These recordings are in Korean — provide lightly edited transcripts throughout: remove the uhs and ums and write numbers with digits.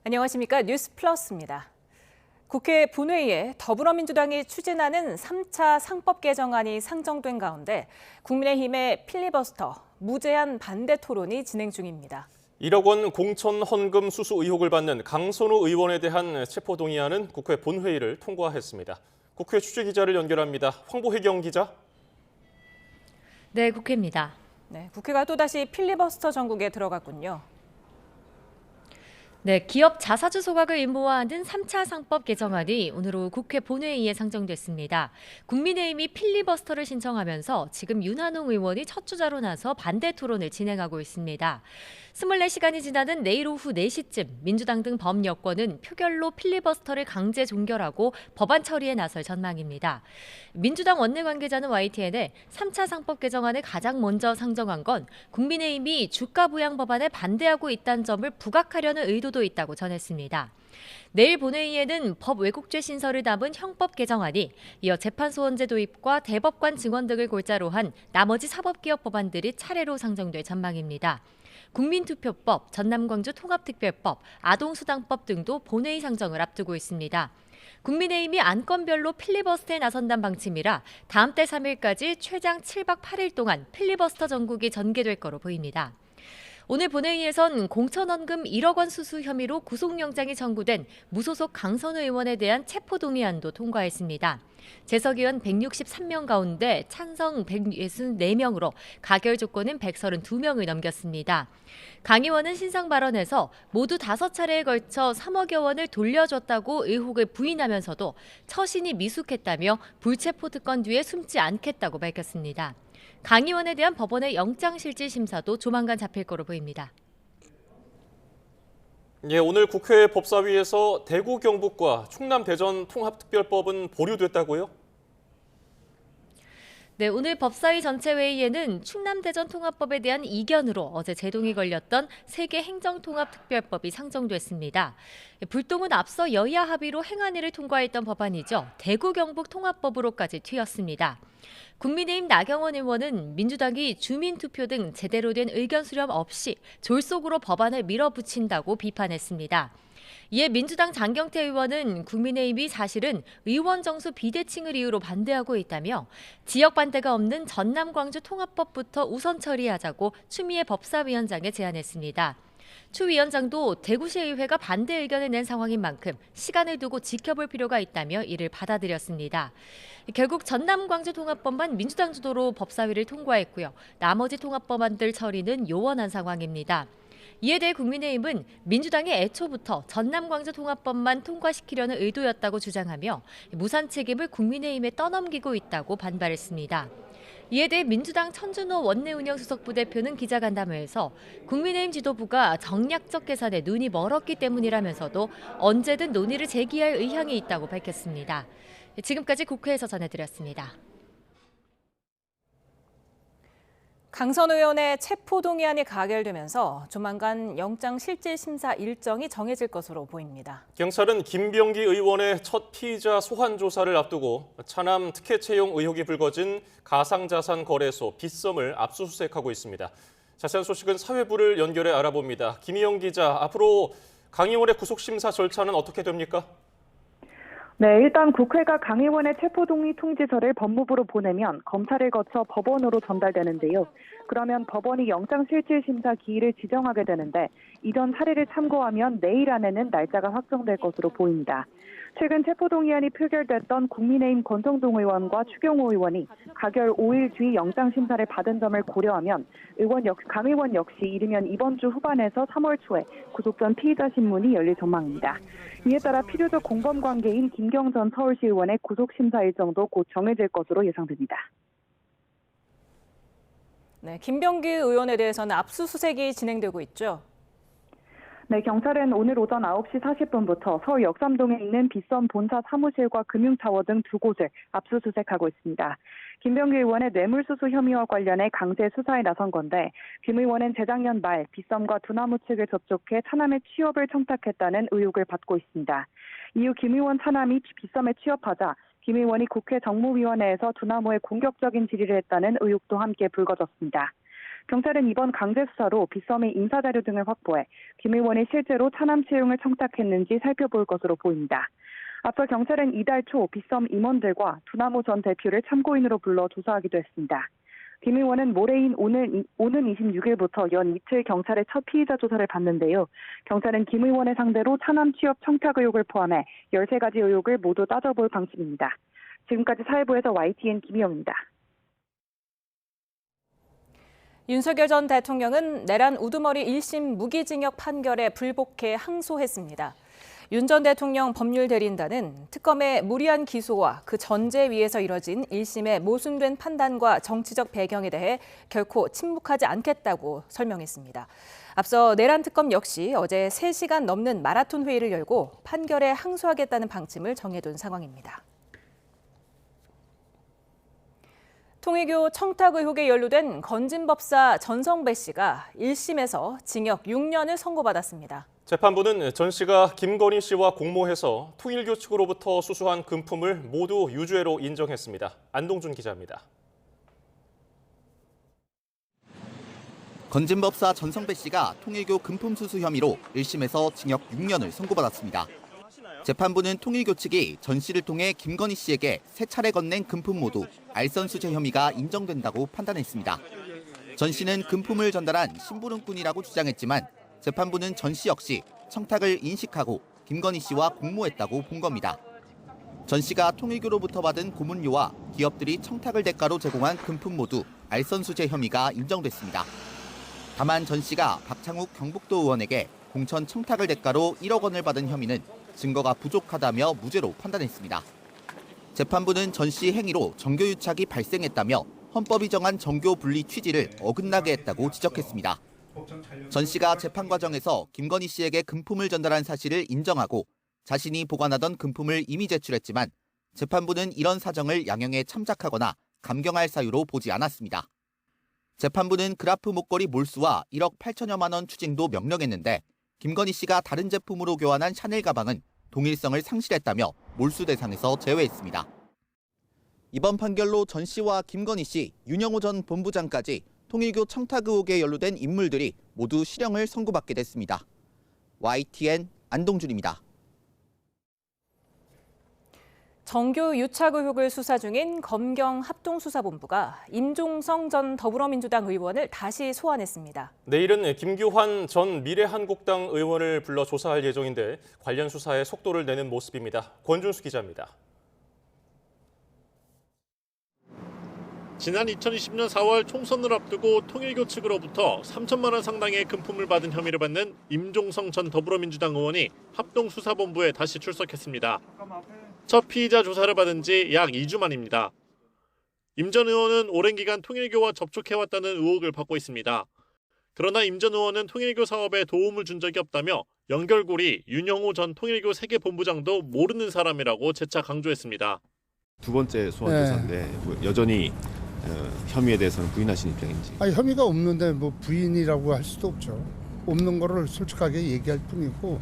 안녕하십니까. 뉴스 플러스입니다. 국회 본회의에 더불어민주당이 추진하는 3차 상법 개정안이 상정된 가운데 국민의힘의 필리버스터, 무제한 반대 토론이 진행 중입니다. 1억 원 공천 헌금 수수 의혹을 받는 강선우 의원에 대한 체포동의안은 국회 본회의를 통과했습니다. 국회 취재기자를 연결합니다. 황보혜경 기자. 네, 국회입니다. 네, 국회가 또다시 필리버스터 전국에 들어갔군요. 네, 기업 자사주 소각을 의무화하는 3차 상법 개정안이 오늘 오후 국회 본회의에 상정됐습니다. 국민의힘이 필리버스터를 신청하면서 지금 윤한홍 의원이 첫 주자로 나서 반대 토론을 진행하고 있습니다. 24시간이 지나는 내일 오후 4시쯤 민주당 등 범여권은 표결로 필리버스터를 강제 종결하고 법안 처리에 나설 전망입니다. 민주당 원내 관계자는 YTN에 3차 상법 개정안을 가장 먼저 상정한 건 국민의힘이 주가 부양 법안에 반대하고 있다는 점을 부각하려는 의도도 있다고 전했습니다. 내일 본회의에는 법 왜곡죄 신설을 담은 형법 개정안이 이어 재판소원제 도입과 대법관 증언 등을 골자로 한 나머지 사법개혁 법안들이 차례로 상정될 전망입니다. 국민투표법, 전남광주 통합특별법, 아동수당법 등도 본회의 상정을 앞두고 있습니다. 국민의힘이 안건별로 필리버스터에 나선다는 방침이라 다음 달 3일까지 최장 7박 8일 동안 필리버스터 전국이 전개될 거로 보입니다. 오늘 본회의에선 공천헌금 1억 원 수수 혐의로 구속영장이 청구된 무소속 강선우 의원에 대한 체포동의안도 통과했습니다. 재석 의원 163명 가운데 찬성 164명으로 가결 조건은 132명을 넘겼습니다. 강 의원은 신상 발언에서 모두 5차례에 걸쳐 3억여 원을 돌려줬다고 의혹을 부인하면서도 처신이 미숙했다며 불체포 특권 뒤에 숨지 않겠다고 밝혔습니다. 강 의원에 대한 법원의 영장실질심사도 조만간 잡힐 거로 보입니다. 오늘 국회 법사위에서 대구 경북과 충남 대전 통합특별법은 보류됐다고요? 네, 오늘 법사위 전체 회의에는 충남 대전 통합법에 대한 이견으로 어제 제동이 걸렸던 3개 행정통합특별법이 상정됐습니다. 불똥은 앞서 여야 합의로 행안위를 통과했던 법안이죠. 대구 경북 통합법으로까지 튀었습니다. 국민의힘 나경원 의원은 민주당이 주민투표 등 제대로 된 의견 수렴 없이 졸속으로 법안을 밀어붙인다고 비판했습니다. 이에 민주당 장경태 의원은 국민의힘이 사실은 의원 정수 비대칭을 이유로 반대하고 있다며 지역 반대가 없는 전남 광주 통합법부터 우선 처리하자고 추미애 법사위원장에 제안했습니다. 추 위원장도 대구시의회가 반대 의견을 낸 상황인 만큼 시간을 두고 지켜볼 필요가 있다며 이를 받아들였습니다. 결국 전남 광주 통합법만 민주당 주도로 법사위를 통과했고요. 나머지 통합법안들 처리는 요원한 상황입니다. 이에 대해 국민의힘은 민주당이 애초부터 전남 광주 통합법만 통과시키려는 의도였다고 주장하며 무산 책임을 국민의힘에 떠넘기고 있다고 반발했습니다. 이에 대해 민주당 천준호 원내운영수석 부대표는 기자간담회에서 국민의힘 지도부가 정략적 계산에 눈이 멀었기 때문이라면서도 언제든 논의를 제기할 의향이 있다고 밝혔습니다. 지금까지 국회에서 전해드렸습니다. 강선우 의원의 체포동의안이 가결되면서 조만간 영장실질심사 일정이 정해질 것으로 보입니다. 경찰은 김병기 의원의 첫 피의자 소환 조사를 앞두고 차남 특혜 채용 의혹이 불거진 가상자산 거래소 빗썸을 압수수색하고 있습니다. 자세한 소식은 사회부를 연결해 알아봅니다. 김희영 기자, 앞으로 강 의원의 구속심사 절차는 어떻게 됩니까? 네, 일단 국회가 강 의원의 체포동의 통지서를 법무부로 보내면 검찰을 거쳐 법원으로 전달되는데요. 그러면 법원이 영장실질심사 기일을 지정하게 되는데 이전 사례를 참고하면 내일 안에는 날짜가 확정될 것으로 보입니다. 최근 체포동의안이 표결됐던 국민의힘 권성동 의원과 추경호 의원이 가결 5일 뒤 영장심사를 받은 점을 고려하면 강 의원 역시 이르면 이번 주 후반에서 3월 초에 구속 전 피의자 신문이 열릴 전망입니다. 이에 따라 필요적 공범관계인 김경전 서울시 의원의 구속심사 일정도 곧 정해질 것으로 예상됩니다. 네, 김병기 의원에 대해서는 압수수색이 진행되고 있죠. 네, 경찰은 오늘 오전 9시 40분부터 서울 역삼동에 있는 빗썸 본사 사무실과 금융타워 등 2곳을 압수수색하고 있습니다. 김병기 의원의 뇌물수수 혐의와 관련해 강제 수사에 나선 건데 김 의원은 재작년 말 빗썸과 두나무 측을 접촉해 차남의 취업을 청탁했다는 의혹을 받고 있습니다. 이후 김 의원 차남이 빗썸에 취업하자 김 의원이 국회 정무위원회에서 두나무에 공격적인 질의를 했다는 의혹도 함께 불거졌습니다. 경찰은 이번 강제 수사로 빗썸의 인사자료 등을 확보해 김 의원이 실제로 차남 채용을 청탁했는지 살펴볼 것으로 보입니다. 앞서 경찰은 이달 초 빗썸 임원들과 두나무 전 대표를 참고인으로 불러 조사하기도 했습니다. 김 의원은 모레인 오는 26일부터 연 이틀 경찰의 첫 피의자 조사를 받는데요. 경찰은 김 의원을 상대로 차남 취업 청탁 의혹을 포함해 13가지 의혹을 모두 따져볼 방침입니다. 지금까지 사회부에서 YTN 김희영입니다. 윤석열 전 대통령은 내란 우두머리 1심 무기징역 판결에 불복해 항소했습니다. 윤 전 대통령 법률대리인단은 특검의 무리한 기소와 그 전제 위에서 이뤄진 1심의 모순된 판단과 정치적 배경에 대해 결코 침묵하지 않겠다고 설명했습니다. 앞서 내란 특검 역시 어제 3시간 넘는 마라톤 회의를 열고 판결에 항소하겠다는 방침을 정해둔 상황입니다. 통일교 청탁 의혹에 연루된 건진법사 전성배 씨가 1심에서 징역 6년을 선고받았습니다. 재판부는 전 씨가 김건희 씨와 공모해서 통일교 측으로부터 수수한 금품을 모두 유죄로 인정했습니다. 안동준 기자입니다. 건진법사 전성배 씨가 통일교 금품 수수 혐의로 1심에서 징역 6년을 선고받았습니다. 재판부는 통일교 측이 전 씨를 통해 김건희 씨에게 3차례 건넨 금품 모두 알선수재 혐의가 인정된다고 판단했습니다. 전 씨는 금품을 전달한 심부름꾼이라고 주장했지만 재판부는 전 씨 역시 청탁을 인식하고 김건희 씨와 공모했다고 본 겁니다. 전 씨가 통일교로부터 받은 고문료와 기업들이 청탁을 대가로 제공한 금품 모두 알선수재 혐의가 인정됐습니다. 다만 전 씨가 박창욱 경북도 의원에게 공천 청탁을 대가로 1억 원을 받은 혐의는 증거가 부족하다며 무죄로 판단했습니다. 재판부는 전 씨 행위로 정교유착이 발생했다며 헌법이 정한 정교 분리 취지를 어긋나게 했다고 지적했습니다. 전 씨가 재판 과정에서 김건희 씨에게 금품을 전달한 사실을 인정하고 자신이 보관하던 금품을 이미 제출했지만 재판부는 이런 사정을 양형에 참작하거나 감경할 사유로 보지 않았습니다. 재판부는 그라프 목걸이 몰수와 1억 8천여만 원 추징도 명령했는데 김건희 씨가 다른 제품으로 교환한 샤넬 가방은 동일성을 상실했다며 몰수 대상에서 제외했습니다. 이번 판결로 전 씨와 김건희 씨, 윤영호 전 본부장까지 통일교 청탁 의혹에 연루된 인물들이 모두 실형을 선고받게 됐습니다. YTN 안동준입니다. 정교 유착 의혹을 수사 중인 검경 합동수사본부가 임종성 전 더불어민주당 의원을 다시 소환했습니다. 내일은 김규환 전 미래한국당 의원을 불러 조사할 예정인데 관련 수사에 속도를 내는 모습입니다. 권준수 기자입니다. 지난 2020년 4월 총선을 앞두고 통일교 측으로부터 3천만 원 상당의 금품을 받은 혐의를 받는 임종성 전 더불어민주당 의원이 합동수사본부에 다시 출석했습니다. 첫 피의자 조사를 받은 지 약 2주 만입니다. 임 전 의원은 오랜 기간 통일교와 접촉해왔다는 의혹을 받고 있습니다. 그러나 임 전 의원은 통일교 사업에 도움을 준 적이 없다며 연결고리 윤영호 전 통일교 세계본부장도 모르는 사람이라고 재차 강조했습니다. 두 번째 소환 조사인데 여전히 혐의에 대해서는 부인하신 입장인지. 혐의가 없는데 뭐 부인이라고 할 수도 없죠. 없는 거를 솔직하게 얘기할 뿐이고.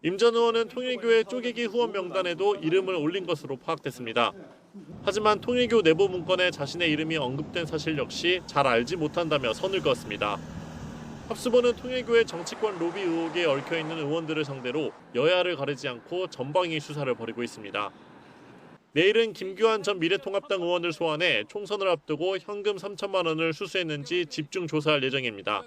임 전 의원은 통일교의 쪼개기 후원 명단에도 이름을 올린 것으로 파악됐습니다. 하지만 통일교 내부 문건에 자신의 이름이 언급된 사실 역시 잘 알지 못한다며 선을 그었습니다. 합수본은 통일교의 정치권 로비 의혹에 얽혀있는 의원들을 상대로 여야를 가리지 않고 전방위 수사를 벌이고 있습니다. 내일은 김규환 전 미래통합당 의원을 소환해 총선을 앞두고 현금 3천만 원을 수수했는지 집중 조사할 예정입니다.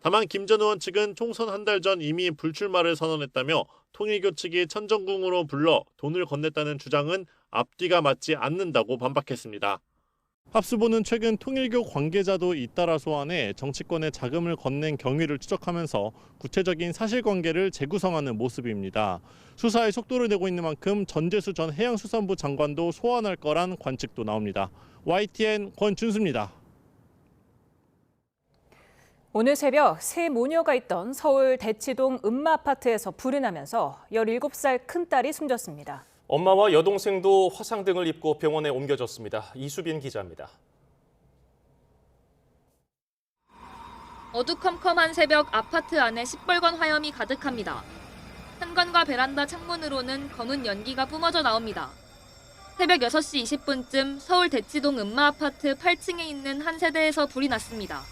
다만 김 전 의원 측은 총선 한 달 전 이미 불출마를 선언했다며 통일교 측이 천정궁으로 불러 돈을 건넸다는 주장은 앞뒤가 맞지 않는다고 반박했습니다. 합수본은 최근 통일교 관계자도 잇따라 소환해 정치권에 자금을 건넨 경위를 추적하면서 구체적인 사실관계를 재구성하는 모습입니다. 수사에 속도를 내고 있는 만큼 전재수 전 해양수산부 장관도 소환할 거란 관측도 나옵니다. YTN 권준수입니다. 오늘 새벽 세 모녀가 있던 서울 대치동 음마아파트에서 불이 나면서 17살 큰딸이 숨졌습니다. 엄마와 여동생도 화상 등을 입고 병원에 옮겨졌습니다. 이수빈 기자입니다. 어두컴컴한 새벽 아파트 안에 시뻘건 화염이 가득합니다. 현관과 베란다 창문으로는 검은 연기가 뿜어져 나옵니다. 새벽 6시 20분쯤 서울 대치동 음마아파트 8층에 있는 한 세대에서 불이 났습니다.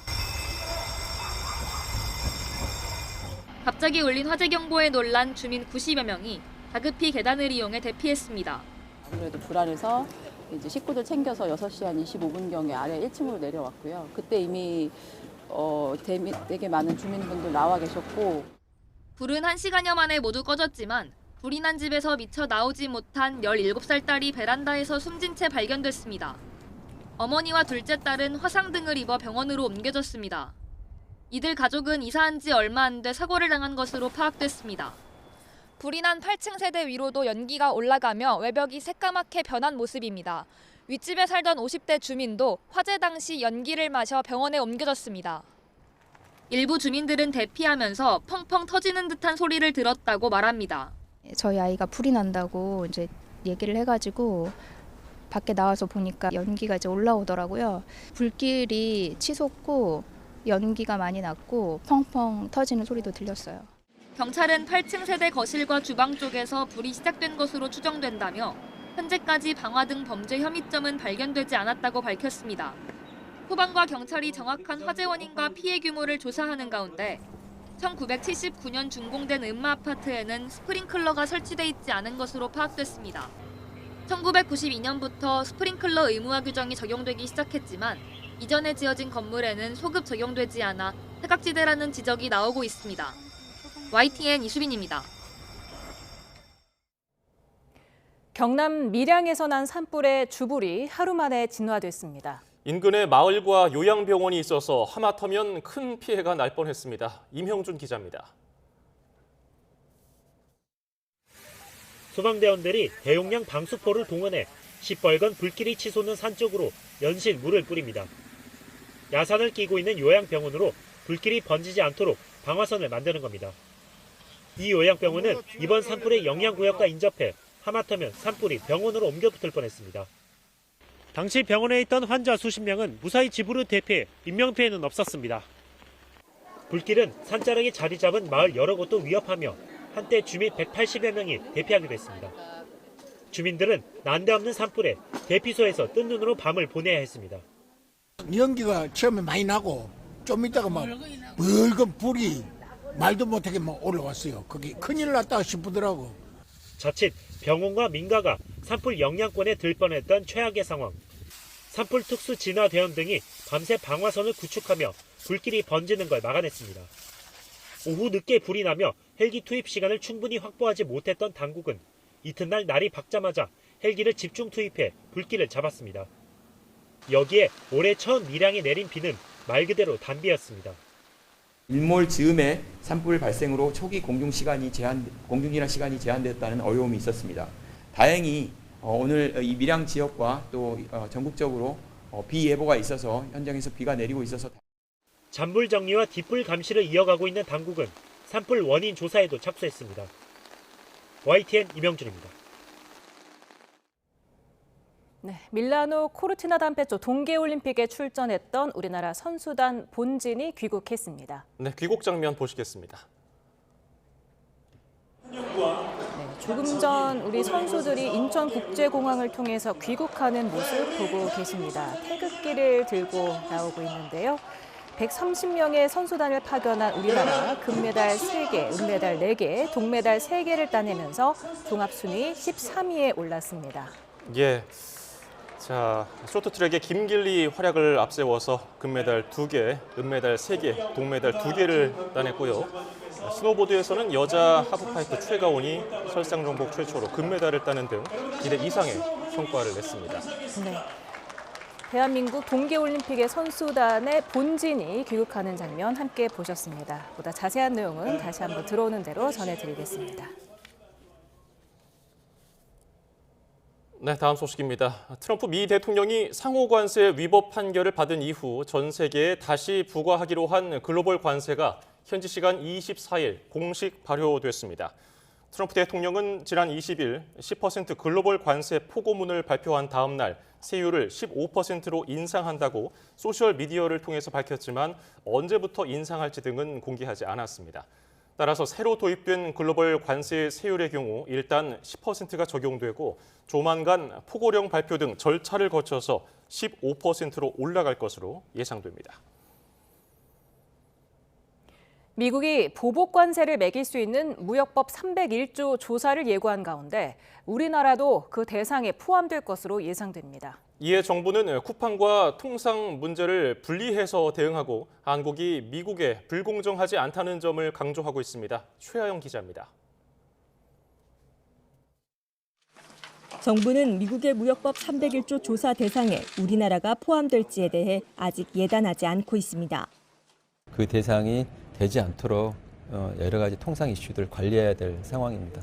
갑자기 울린 화재 경보에 놀란 주민 90여 명이 다급히 계단을 이용해 대피했습니다. 아무래도 불안해서 이제 식구들 챙겨서 6시 한 25분경에 아래 1층으로 내려왔고요. 그때 이미 되게 많은 주민분들 나와 계셨고. 불은 1시간여 만에 모두 꺼졌지만 불이 난 집에서 미처 나오지 못한 17살 딸이 베란다에서 숨진 채 발견됐습니다. 어머니와 둘째 딸은 화상 등을 입어 병원으로 옮겨졌습니다. 이들 가족은 이사한 지 얼마 안 돼 사고를 당한 것으로 파악됐습니다. 불이 난 8층 세대 위로도 연기가 올라가며 외벽이 새까맣게 변한 모습입니다. 윗집에 살던 50대 주민도 화재 당시 연기를 마셔 병원에 옮겨졌습니다. 일부 주민들은 대피하면서 펑펑 터지는 듯한 소리를 들었다고 말합니다. 저희 아이가 불이 난다고 이제 얘기를 해가지고 밖에 나와서 보니까 연기가 이제 올라오더라고요. 불길이 치솟고 연기가 많이 났고 펑펑 터지는 소리도 들렸어요. 경찰은 8층 세대 거실과 주방 쪽에서 불이 시작된 것으로 추정된다며 현재까지 방화 등 범죄 혐의점은 발견되지 않았다고 밝혔습니다. 소방과 경찰이 정확한 화재 원인과 피해 규모를 조사하는 가운데 1979년 준공된 음마 아파트에는 스프링클러가 설치돼 있지 않은 것으로 파악됐습니다. 1992년부터 스프링클러 의무화 규정이 적용되기 시작했지만 이전에 지어진 건물에는 소급 적용되지 않아 사각지대라는 지적이 나오고 있습니다. YTN 이수빈입니다. 경남 밀양에서 난 산불의 주불이 하루 만에 진화됐습니다. 인근에 마을과 요양병원이 있어서 하마터면 큰 피해가 날 뻔했습니다. 임형준 기자입니다. 소방대원들이 대용량 방수포를 동원해 시뻘건 불길이 치솟는 산 쪽으로 연신 물을 뿌립니다. 야산을 끼고 있는 요양병원으로 불길이 번지지 않도록 방화선을 만드는 겁니다. 이 요양병원은 이번 산불의 영향구역과 인접해 하마터면 산불이 병원으로 옮겨붙을 뻔했습니다. 당시 병원에 있던 환자 수십 명은 무사히 집으로 대피해 인명피해는 없었습니다. 불길은 산자락에 자리 잡은 마을 여러 곳도 위협하며 한때 주민 180여 명이 대피하기도 했습니다. 주민들은 난데없는 산불에 대피소에서 뜬 눈으로 밤을 보내야 했습니다. 연기가 처음에 많이 나고 좀 있다가 막 붉은 불이 말도 못하게 막 올라왔어요. 그게 큰일 났다 싶더라고. 자칫 병원과 민가가 산불 영향권에 들 뻔했던 최악의 상황. 산불 특수 진화 대원 등이 밤새 방화선을 구축하며 불길이 번지는 걸 막아냈습니다. 오후 늦게 불이 나며 헬기 투입 시간을 충분히 확보하지 못했던 당국은 이튿날 날이 밝자마자 헬기를 집중 투입해 불길을 잡았습니다. 여기에 올해 처음 밀양에 내린 비는 말 그대로 단비였습니다. 일몰 즈음에 산불 발생으로 초기 공중진화 시간이 제한됐다는 어려움이 있었습니다. 다행히 오늘 이 밀양 지역과 또 전국적으로 비 예보가 있어서 현장에서 비가 내리고 있어서 잔불 정리와 뒷불 감시를 이어가고 있는 당국은 산불 원인 조사에도 착수했습니다. YTN 임영준입니다. 네, 밀라노 코르티나 담페조 동계올림픽에 출전했던 우리나라 선수단 본진이 귀국했습니다. 네, 귀국 장면 보시겠습니다. 네, 조금 전 우리 선수들이 인천국제공항을 통해서 귀국하는 모습 보고 계십니다. 태극기를 들고 나오고 있는데요. 130명의 선수단을 파견한 우리나라 금메달 3개, 은메달 4개, 동메달 3개를 따내면서 종합순위 13위에 올랐습니다. 예. 자, 쇼트트랙의 김길리 활약을 앞세워서 금메달 2개, 은메달 3개, 동메달 2개를 따냈고요. 스노보드에서는 여자 하프파이프 최가온이 설상정복 최초로 금메달을 따는 등 기대 이상의 성과를 냈습니다. 네. 대한민국 동계올림픽의 선수단의 본진이 귀국하는 장면 함께 보셨습니다. 보다 자세한 내용은 다시 한번 들어오는 대로 전해드리겠습니다. 네, 다음 소식입니다. 트럼프 미 대통령이 상호 관세 위법 판결을 받은 이후 전 세계에 다시 부과하기로 한 글로벌 관세가 현지 시간 24일 공식 발효됐습니다. 트럼프 대통령은 지난 20일 10% 글로벌 관세 포고문을 발표한 다음 날 세율을 15%로 인상한다고 소셜미디어를 통해서 밝혔지만 언제부터 인상할지 등은 공개하지 않았습니다. 따라서 새로 도입된 글로벌 관세 세율의 경우 일단 10%가 적용되고 조만간 포고령 발표 등 절차를 거쳐서 15%로 올라갈 것으로 예상됩니다. 미국이 보복 관세를 매길 수 있는 무역법 301조 조사를 예고한 가운데 우리나라도 그 대상에 포함될 것으로 예상됩니다. 이에 정부는 쿠팡과 통상 문제를 분리해서 대응하고 한국이 미국에 불공정하지 않다는 점을 강조하고 있습니다. 최하영 기자입니다. 정부는 미국의 무역법 301조 조사 대상에 우리나라가 포함될지에 대해 아직 예단하지 않고 있습니다. 그 대상이 되지 않도록 여러 가지 통상 이슈들을 관리해야 될 상황입니다.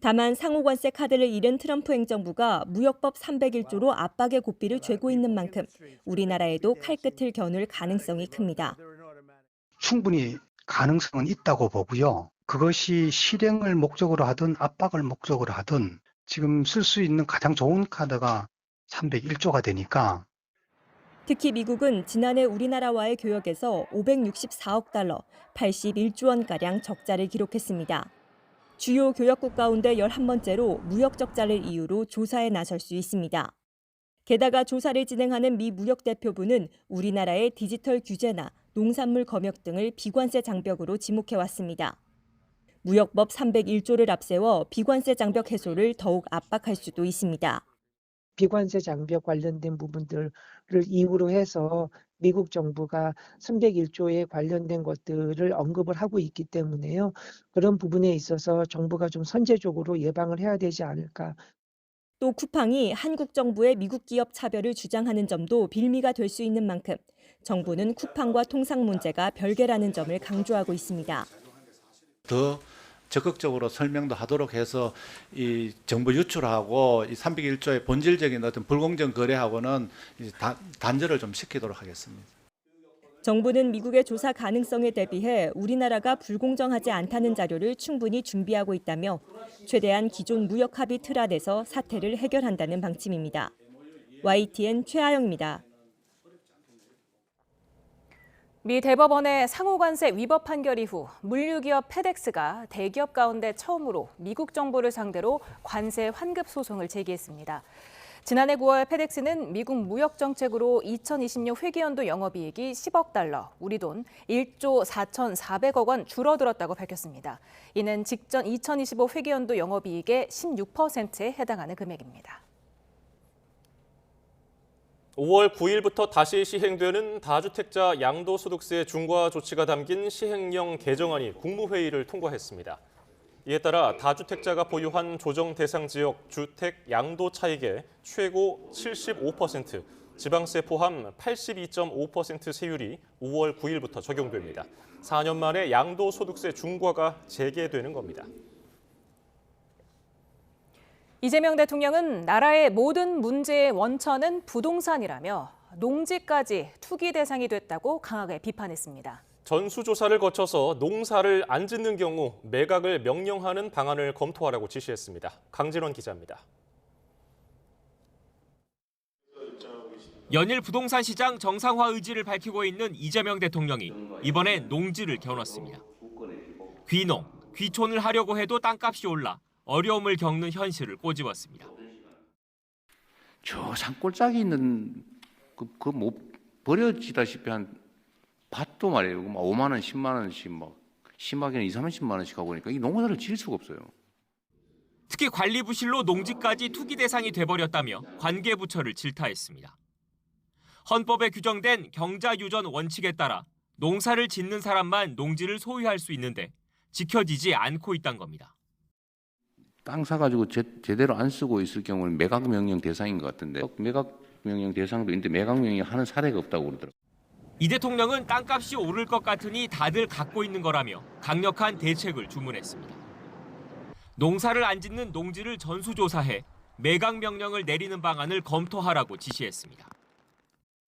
다만 상호관세 카드를 잃은 트럼프 행정부가 무역법 301조로 압박의 고삐를 쥐고 있는 만큼 우리나라에도 칼끝을 겨눌 가능성이 큽니다. 충분히 가능성은 있다고 보고요. 그것이 실행을 목적으로 하든 압박을 목적으로 하든 지금 쓸 수 있는 가장 좋은 카드가 301조가 되니까. 특히 미국은 지난해 우리나라와의 교역에서 564억 달러, 81조 원가량 적자를 기록했습니다. 주요 교역국 가운데 11번째로 무역 적자를 이유로 조사에 나설 수 있습니다. 게다가 조사를 진행하는 미 무역대표부는 우리나라의 디지털 규제나 농산물 검역 등을 비관세 장벽으로 지목해왔습니다. 무역법 301조를 앞세워 비관세 장벽 해소를 더욱 압박할 수도 있습니다. 비관세 장벽 관련된 부분들을 이유로 해서 미국 정부가 301조에 관련된 것들을 언급을 하고 있기 때문에요. 그런 부분에 있어서 정부가 좀 선제적으로 예방을 해야 되지 않을까. 또 쿠팡이 한국 정부의 미국 기업 차별을 주장하는 점도 빌미가 될 수 있는 만큼 정부는 쿠팡과 통상 문제가 별개라는 점을 강조하고 있습니다. 더 적극적으로 설명도 하도록 해서 이 정보 유출하고 이 301조의 본질적인 어떤 불공정 거래하고는 단절을 좀 시키도록 하겠습니다. 정부는 미국의 조사 가능성에 대비해 우리나라가 불공정하지 않다는 자료를 충분히 준비하고 있다며 최대한 기존 무역 합의 틀 안에서 사태를 해결한다는 방침입니다. YTN 최하영입니다. 미 대법원의 상호관세 위법 판결 이후 물류기업 페덱스가 대기업 가운데 처음으로 미국 정부를 상대로 관세 환급 소송을 제기했습니다. 지난해 9월 페덱스는 미국 무역 정책으로 2026 회계연도 영업이익이 10억 달러, 우리 돈 1조 4,400억 원 줄어들었다고 밝혔습니다. 이는 직전 2025 회계연도 영업이익의 16%에 해당하는 금액입니다. 5월 9일부터 다시 시행되는 다주택자 양도소득세 중과 조치가 담긴 시행령 개정안이 국무회의를 통과했습니다. 이에 따라 다주택자가 보유한 조정 대상 지역 주택 양도 차익의 최고 75%, 지방세 포함 82.5% 세율이 5월 9일부터 적용됩니다. 4년 만에 양도소득세 중과가 재개되는 겁니다. 이재명 대통령은 나라의 모든 문제의 원천은 부동산이라며 농지까지 투기 대상이 됐다고 강하게 비판했습니다. 전수조사를 거쳐서 농사를 안 짓는 경우 매각을 명령하는 방안을 검토하라고 지시했습니다. 강진원 기자입니다. 연일 부동산 시장 정상화 의지를 밝히고 있는 이재명 대통령이 이번에 농지를 겨눴습니다. 귀농, 귀촌을 하려고 해도 땅값이 올라 어려움을 겪는 현실을 꼬집었습니다. 저 산골짜기 있는 그 뭐 버려지다시피 한 밭도 말이에요. 5만 원, 10만 원씩 막 심하게는 2, 30만 원씩 하고 그러니까 이 농사를 지을 수가 없어요. 특히 관리 부실로 농지까지 투기 대상이 돼버렸다며 관계 부처를 질타했습니다. 헌법에 규정된 경자 유전 원칙에 따라 농사를 짓는 사람만 농지를 소유할 수 있는데 지켜지지 않고 있다는 겁니다. 땅 사가지고 제대로 안 쓰고 있을 경우는 매각 명령 대상인 것 같은데 매각 명령 대상도 있는데 매각 명령 하는 사례가 없다고 그러더라고요. 이 대통령은 땅값이 오를 것 같으니 다들 갖고 있는 거라며 강력한 대책을 주문했습니다. 농사를 안 짓는 농지를 전수조사해 매각 명령을 내리는 방안을 검토하라고 지시했습니다.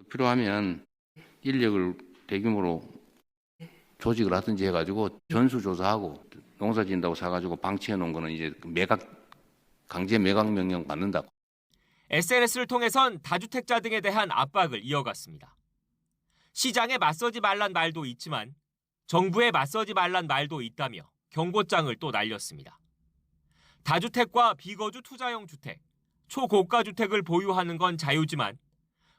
필요하면 인력을 대규모로 조직을 하든지 해가지고 전수조사하고 농사 짓는다고 사가지고 방치해 놓은 거는 이제 강제 매각 명령 받는다고. SNS를 통해선 다주택자 등에 대한 압박을 이어갔습니다. 시장에 맞서지 말란 말도 있지만 정부에 맞서지 말란 말도 있다며 경고장을 또 날렸습니다. 다주택과 비거주 투자용 주택, 초고가 주택을 보유하는 건 자유지만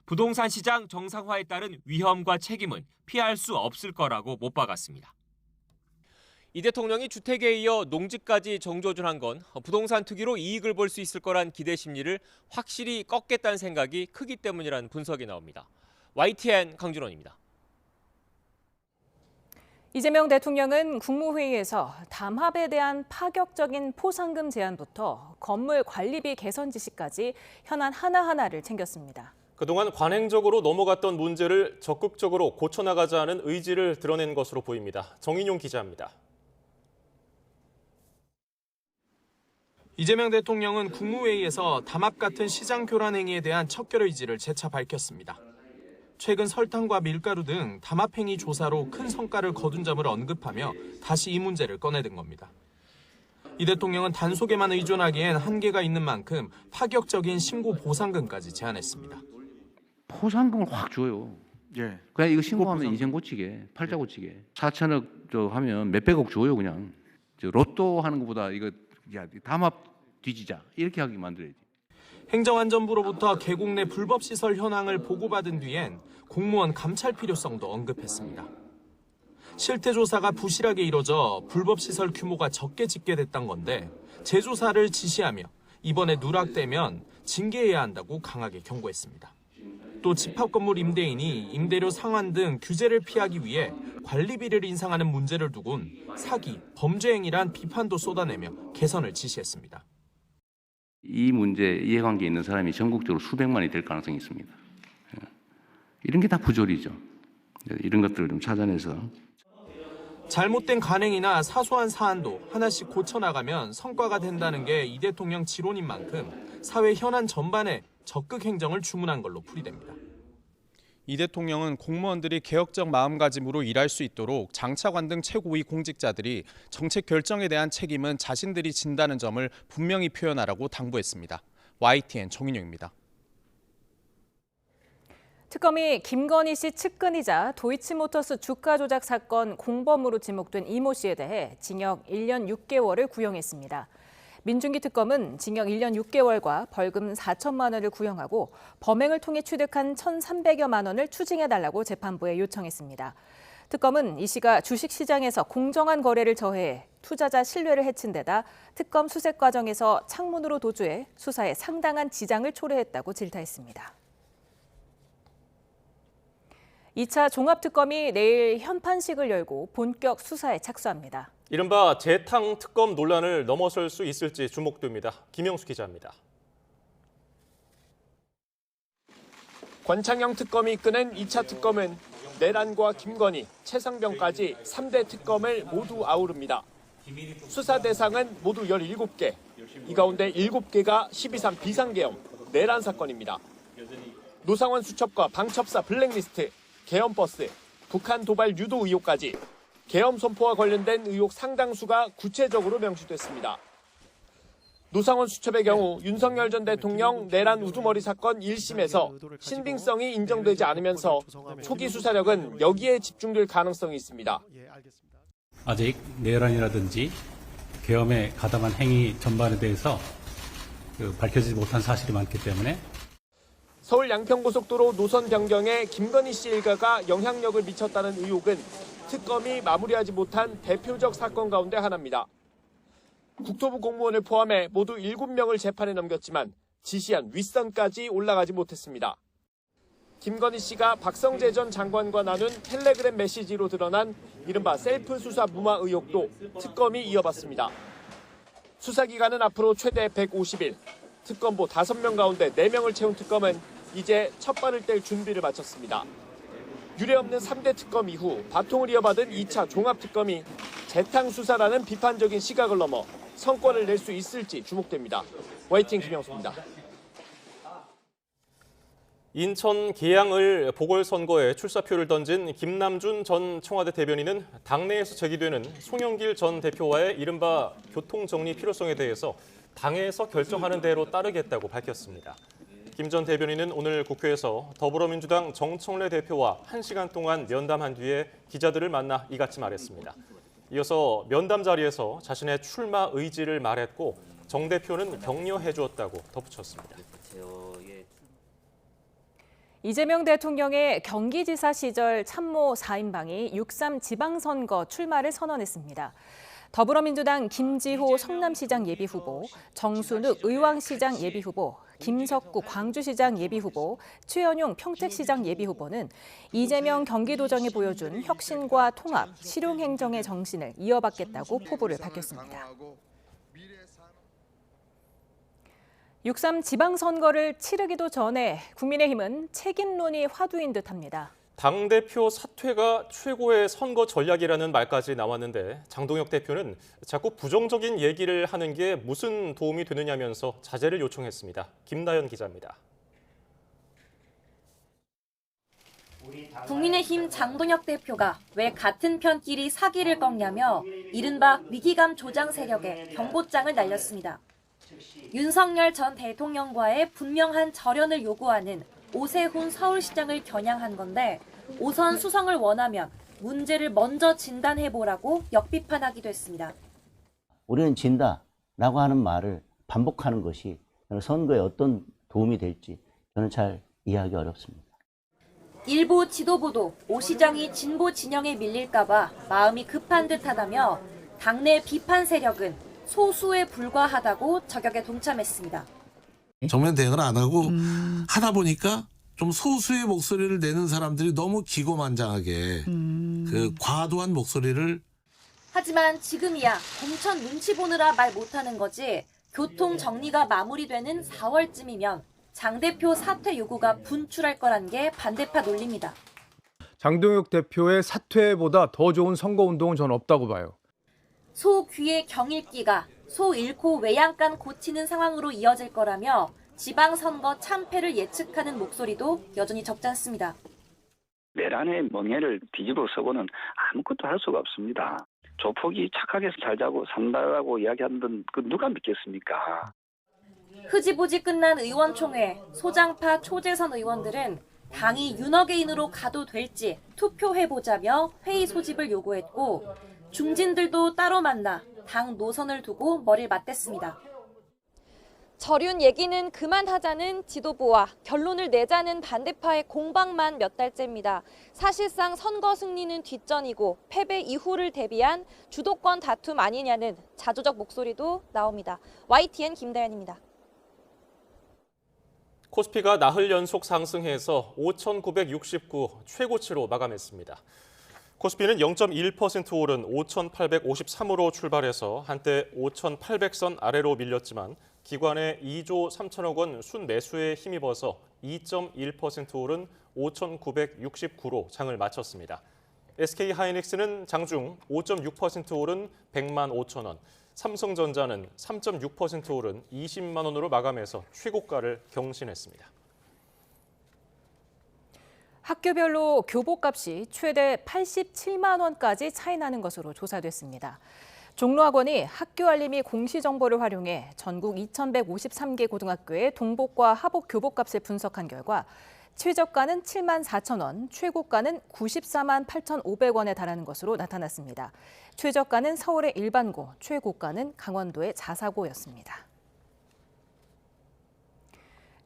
부동산 시장 정상화에 따른 위험과 책임은 피할 수 없을 거라고 못 박았습니다. 이 대통령이 주택에 이어 농지까지 정조준한 건 부동산 투기로 이익을 볼 수 있을 거란 기대 심리를 확실히 꺾겠다는 생각이 크기 때문이라는 분석이 나옵니다. YTN 강준원입니다. 이재명 대통령은 국무회의에서 담합에 대한 파격적인 포상금 제한부터 건물 관리비 개선 지시까지 현안 하나하나를 챙겼습니다. 그동안 관행적으로 넘어갔던 문제를 적극적으로 고쳐나가자는 의지를 드러낸 것으로 보입니다. 정인용 기자입니다. 이재명 대통령은 국무회의에서 담합 같은 시장 교란 행위에 대한 척결 의지를 재차 밝혔습니다. 최근 설탕과 밀가루 등 담합 행위 조사로 큰 성과를 거둔 점을 언급하며 다시 이 문제를 꺼내든 겁니다. 이 대통령은 단속에만 의존하기엔 한계가 있는 만큼 파격적인 신고 보상금까지 제안했습니다. 포상금을 확 줘요. 예. 그냥 이거 신고하면 인생 고치게, 팔자 고치게. 4천억 하면 몇백억 줘요 그냥. 로또 하는 것보다 이거 담합 뒤지자 이렇게 하게 만들어야지. 행정안전부로부터 계곡 내 불법 시설 현황을 보고받은 뒤엔 공무원 감찰 필요성도 언급했습니다. 실태 조사가 부실하게 이뤄져 불법 시설 규모가 적게 집계됐던 건데 재조사를 지시하며 이번에 누락되면 징계해야 한다고 강하게 경고했습니다. 또 집합건물 임대인이 임대료 상환 등 규제를 피하기 위해 관리비를 인상하는 문제를 두곤 사기, 범죄 행위란 비판도 쏟아내며 개선을 지시했습니다. 이 문제 이해관계 있는 사람이 전국적으로 수백만이 될 가능성이 있습니다. 이런 게 다 부조리죠. 이런 것들을 좀 찾아내서. 잘못된 관행이나 사소한 사안도 하나씩 고쳐나가면 성과가 된다는 게 이 대통령 지론인 만큼 사회 현안 전반에 적극 행정을 주문한 걸로 풀이됩니다. 이 대통령은 공무원들이 개혁적 마음가짐으로 일할 수 있도록 장차관 등 최고위 공직자들이 정책 결정에 대한 책임은 자신들이 진다는 점을 분명히 표현하라고 당부했습니다. YTN 정인영입니다. 특검이 김건희 씨 측근이자 도이치모터스 주가 조작 사건 공범으로 지목된 이모 씨에 대해 징역 1년 6개월을 구형했습니다. 민중기 특검은 징역 1년 6개월과 벌금 4천만 원을 구형하고 범행을 통해 취득한 1,300여만 원을 추징해달라고 재판부에 요청했습니다. 특검은 이 씨가 주식시장에서 공정한 거래를 저해해 투자자 신뢰를 해친 데다 특검 수색 과정에서 창문으로 도주해 수사에 상당한 지장을 초래했다고 질타했습니다. 2차 종합특검이 내일 현판식을 열고 본격 수사에 착수합니다. 이른바 재탕 특검 논란을 넘어설 수 있을지 주목됩니다. 김영수 기자입니다. 권창형 특검이 이끄는 2차 특검은 내란과 김건희, 최상병까지 3대 특검을 모두 아우릅니다. 수사 대상은 모두 17개. 이 가운데 7개가 12.3 비상계엄, 내란 사건입니다. 노상원 수첩과 방첩사 블랙리스트, 계엄버스, 북한 도발 유도 의혹까지 계엄 선포와 관련된 의혹 상당수가 구체적으로 명시됐습니다. 노상원 수첩의 경우 윤석열 전 대통령 내란 우두머리 사건 1심에서 신빙성이 인정되지 않으면서 초기 수사력은 여기에 집중될 가능성이 있습니다. 아직 내란이라든지 계엄에 가담한 행위 전반에 대해서 밝혀지지 못한 사실이 많기 때문에 서울 양평고속도로 노선 변경에 김건희 씨 일가가 영향력을 미쳤다는 의혹은 특검이 마무리하지 못한 대표적 사건 가운데 하나입니다. 국토부 공무원을 포함해 모두 7명을 재판에 넘겼지만 지시한 윗선까지 올라가지 못했습니다. 김건희 씨가 박성재 전 장관과 나눈 텔레그램 메시지로 드러난 이른바 셀프 수사 무마 의혹도 특검이 이어봤습니다. 수사 기간은 앞으로 최대 150일. 특검보 5명 가운데 4명을 채운 특검은 이제 첫 발을 뗄 준비를 마쳤습니다. 유례없는 3대 특검 이후 바통을 이어받은 2차 종합특검이 재탕 수사라는 비판적인 시각을 넘어 성과를 낼 수 있을지 주목됩니다. YTN 김영수입니다. 인천 계양을 보궐선거에 출사표를 던진 김남준 전 청와대 대변인은 당내에서 제기되는 송영길 전 대표와의 이른바 교통정리 필요성에 대해서 당에서 결정하는 대로 따르겠다고 밝혔습니다. 김 전 대변인은 오늘 국회에서 더불어민주당 정청래 대표와 1시간 동안 면담한 뒤에 기자들을 만나 이같이 말했습니다. 이어서 면담 자리에서 자신의 출마 의지를 말했고 정 대표는 격려해 주었다고 덧붙였습니다. 이재명 대통령의 경기지사 시절 참모 4인방이 6.3 지방선거 출마를 선언했습니다. 더불어민주당 김지호 성남시장 예비후보, 정순욱 의왕시장 예비후보, 김석구 광주시장 예비후보, 최현용 평택시장 예비후보는 이재명 경기도정이 보여준 혁신과 통합, 실용행정의 정신을 이어받겠다고 포부를 밝혔습니다. 6.3 지방선거를 치르기도 전에 국민의힘은 책임론이 화두인 듯합니다. 당대표 사퇴가 최고의 선거 전략이라는 말까지 나왔는데 장동혁 대표는 자꾸 부정적인 얘기를 하는 게 무슨 도움이 되느냐면서 자제를 요청했습니다. 김나연 기자입니다. 국민의힘 장동혁 대표가 왜 같은 편끼리 사기를 꺾냐며 이른바 위기감 조장 세력에 경고장을 날렸습니다. 윤석열 전 대통령과의 분명한 절연을 요구하는 오세훈 서울시장을 겨냥한 건데 오선 수성을 원하면 문제를 먼저 진단해보라고 역비판하기도 했습니다. 우리는 진다라고 하는 말을 반복하는 것이 선거에 어떤 도움이 될지 저는 잘 이해하기 어렵습니다. 일부 지도부도 오 시장이 진보 진영에 밀릴까 봐 마음이 급한 듯하다며 당내 비판 세력은 소수에 불과하다고 저격에 동참했습니다. 정면 대응을 안 하고 하다 보니까 좀 소수의 목소리를 내는 사람들이 너무 기고만장하게 그 과도한 목소리를. 하지만 지금이야 공천 눈치 보느라 말 못하는 거지 교통 정리가 마무리되는 4월쯤이면 장 대표 사퇴 요구가 분출할 거란 게 반대파 논리입니다. 장동혁 대표의 사퇴보다 더 좋은 선거운동은 전 없다고 봐요. 소 귀의 경읽기가 소 잃고 외양간 고치는 상황으로 이어질 거라며 지방선거 참패를 예측하는 목소리도 여전히 적지 않습니다. 내란의 멍해를 뒤집어 서고는 아무것도 할 수가 없습니다. 조폭이 착하게 살자고 산다고 이야기하는 그 누가 믿겠습니까? 흐지부지 끝난 의원총회, 소장파 초재선 의원들은 당이 윤어게인으로 가도 될지 투표해보자며 회의 소집을 요구했고 중진들도 따로 만나 당 노선을 두고 머리를 맞댔습니다. 절윤 얘기는 그만하자는 지도부와 결론을 내자는 반대파의 공방만 몇 달째입니다. 사실상 선거 승리는 뒷전이고 패배 이후를 대비한 주도권 다툼 아니냐는 자조적 목소리도 나옵니다. YTN 김다연입니다. 코스피가 나흘 연속 상승해서 5,969 최고치로 마감했습니다. 코스피는 0.1% 오른 5,853으로 출발해서 한때 5,800선 아래로 밀렸지만 기관의 2조 3천억 원 순매수에 힘입어서 2.1% 오른 5,969로 장을 마쳤습니다. SK하이닉스는 장중 5.6% 오른 100만 5천 원, 삼성전자는 3.6% 오른 20만 원으로 마감해서 최고가를 경신했습니다. 학교별로 교복값이 최대 87만 원까지 차이 나는 것으로 조사됐습니다. 종로학원이 학교알림이 공시정보를 활용해 전국 2,153개 고등학교의 동복과 하복 교복값을 분석한 결과 최저가는 7만 4천 원, 최고가는 94만 8,500원에 달하는 것으로 나타났습니다. 최저가는 서울의 일반고, 최고가는 강원도의 자사고였습니다.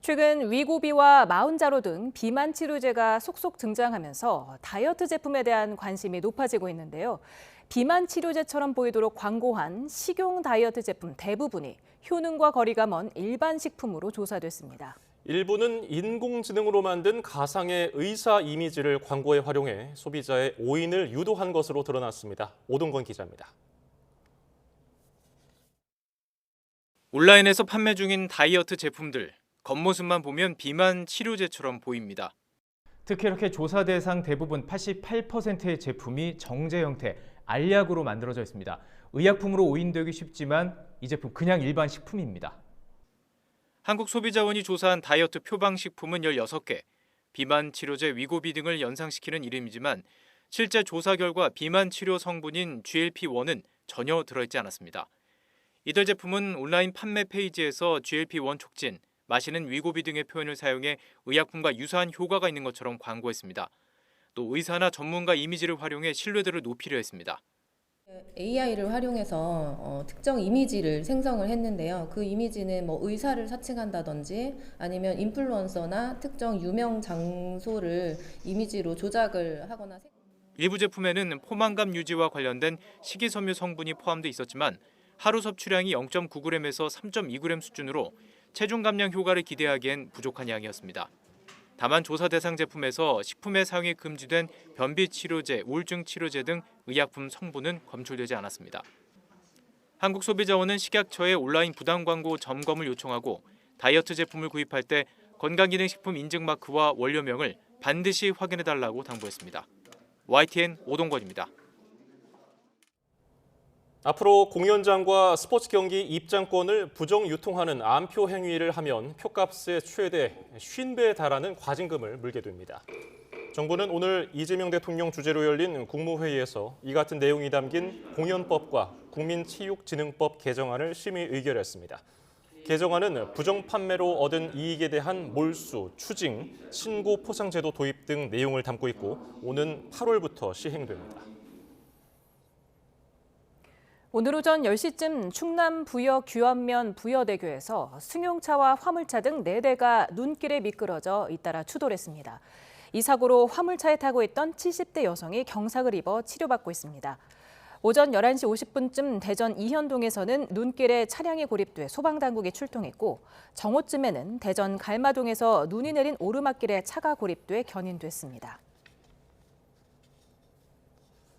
최근 위고비와 마흔자로 등 비만 치료제가 속속 등장하면서 다이어트 제품에 대한 관심이 높아지고 있는데요. 비만 치료제처럼 보이도록 광고한 식용 다이어트 제품 대부분이 효능과 거리가 먼 일반 식품으로 조사됐습니다. 일부는 인공지능으로 만든 가상의 의사 이미지를 광고에 활용해 소비자의 오인을 유도한 것으로 드러났습니다. 오동건 기자입니다. 온라인에서 판매 중인 다이어트 제품들, 겉모습만 보면 비만 치료제처럼 보입니다. 특히 이렇게 조사 대상 대부분 88%의 제품이 정제 형태, 알약으로 만들어져 있습니다. 의약품으로 오인되기 쉽지만 이 제품 그냥 일반 식품입니다. 한국소비자원이 조사한 다이어트 표방식품은 16개, 비만 치료제 위고비 등을 연상시키는 이름이지만 실제 조사 결과 비만 치료 성분인 GLP-1은 전혀 들어있지 않았습니다. 이들 제품은 온라인 판매 페이지에서 GLP-1 촉진, 마시는 위고비 등의 표현을 사용해 의약품과 유사한 효과가 있는 것처럼 광고했습니다. 또 의사나 전문가 이미지를 활용해 신뢰도를 높이려 했습니다. AI를 활용해서 특정 이미지를 생성을 했는데요. 그 이미지는 뭐 의사를 사칭한다든지 아니면 인플루언서나 특정 유명 장소를 이미지로 조작을 하거나 일부 제품에는 포만감 유지와 관련된 식이섬유 성분이 포함돼 있었지만 하루 섭취량이 0.9g에서 3.2g 수준으로 체중 감량 효과를 기대하기엔 부족한 양이었습니다. 다만 조사 대상 제품에서 식품의 사용이 금지된 변비 치료제, 우울증 치료제 등 의약품 성분은 검출되지 않았습니다. 한국소비자원은 식약처에 온라인 부당 광고 점검을 요청하고 다이어트 제품을 구입할 때 건강기능식품 인증 마크와 원료명을 반드시 확인해달라고 당부했습니다. YTN 오동건입니다. 앞으로 공연장과 스포츠 경기 입장권을 부정 유통하는 암표 행위를 하면 표값의 최대 50배에 달하는 과징금을 물게 됩니다. 정부는 오늘 이재명 대통령 주재로 열린 국무회의에서 이 같은 내용이 담긴 공연법과 국민체육진흥법 개정안을 심의 의결했습니다. 개정안은 부정 판매로 얻은 이익에 대한 몰수, 추징, 신고 포상제도 도입 등 내용을 담고 있고 오는 8월부터 시행됩니다. 오늘 오전 10시쯤 충남 부여 규안면 부여대교에서 승용차와 화물차 등 4대가 눈길에 미끄러져 잇따라 추돌했습니다. 이 사고로 화물차에 타고 있던 70대 여성이 경삭을 입어 치료받고 있습니다. 오전 11시 50분쯤 대전 이현동에서는 눈길에 차량이 고립돼 소방당국이 출동했고 정오쯤에는 대전 갈마동에서 눈이 내린 오르막길에 차가 고립돼 견인됐습니다.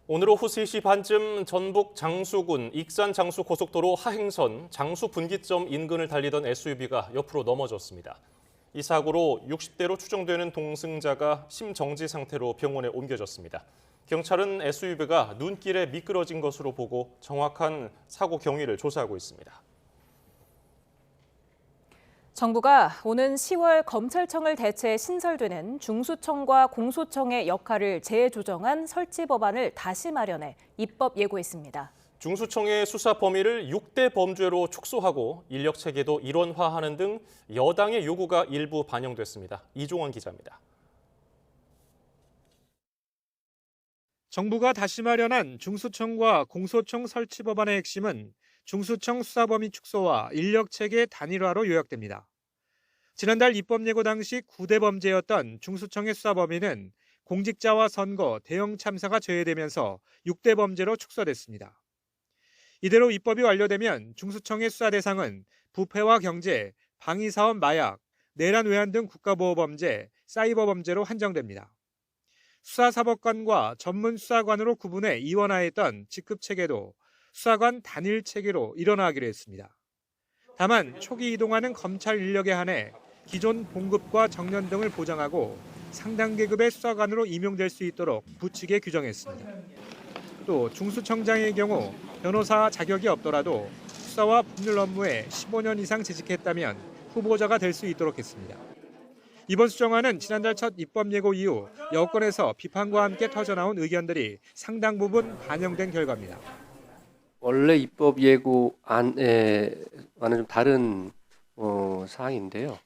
오늘 오후 3시 반쯤 전북 장수군 익산 장수 고속도로 하행선 장수 분기점 인근을 달리던 SUV가 옆으로 넘어졌습니다. 이 사고로 60대로 추정되는 동승자가 심정지 상태로 병원에 옮겨졌습니다. 경찰은 SUV가 눈길에 미끄러진 것으로 보고 정확한 사고 경위를 조사하고 있습니다. 정부가 오는 10월 검찰청을 대체 신설되는 중수청과 공소청의 역할을 재조정한 설치 법안을 다시 마련해 입법 예고했습니다. 중수청의 수사 범위를 6대 범죄로 축소하고 인력 체계도 일원화하는 등 여당의 요구가 일부 반영됐습니다. 이종원 기자입니다. 정부가 다시 마련한 중수청과 공소청 설치 법안의 핵심은 중수청 수사범위 축소와 인력체계 단일화로 요약됩니다. 지난달 입법 예고 당시 9대 범죄였던 중수청의 수사 범위는 공직자와 선거, 대형 참사가 제외되면서 6대 범죄로 축소됐습니다. 이대로 입법이 완료되면 중수청의 수사 대상은 부패와 경제, 방위사업 마약, 내란 외환 등 국가보호범죄, 사이버 범죄로 한정됩니다. 수사사법관과 전문수사관으로 구분해 이원화했던 직급체계도 수사관 단일 체계로 일원화하기로 했습니다. 다만 초기 이동하는 검찰 인력에 한해 기존 봉급과 정년 등을 보장하고 상당 계급의 수사관으로 임용될 수 있도록 부칙에 규정했습니다. 또 중수청장의 경우 변호사 자격이 없더라도 수사와 법률 업무에 15년 이상 재직했다면 후보자가 될 수 있도록 했습니다. 이번 수정안은 지난달 첫 입법 예고 이후 여권에서 비판과 함께 터져나온 의견들이 상당 부분 반영된 결과입니다. 원래 입법 예고안과는 좀 다른 사항인데요.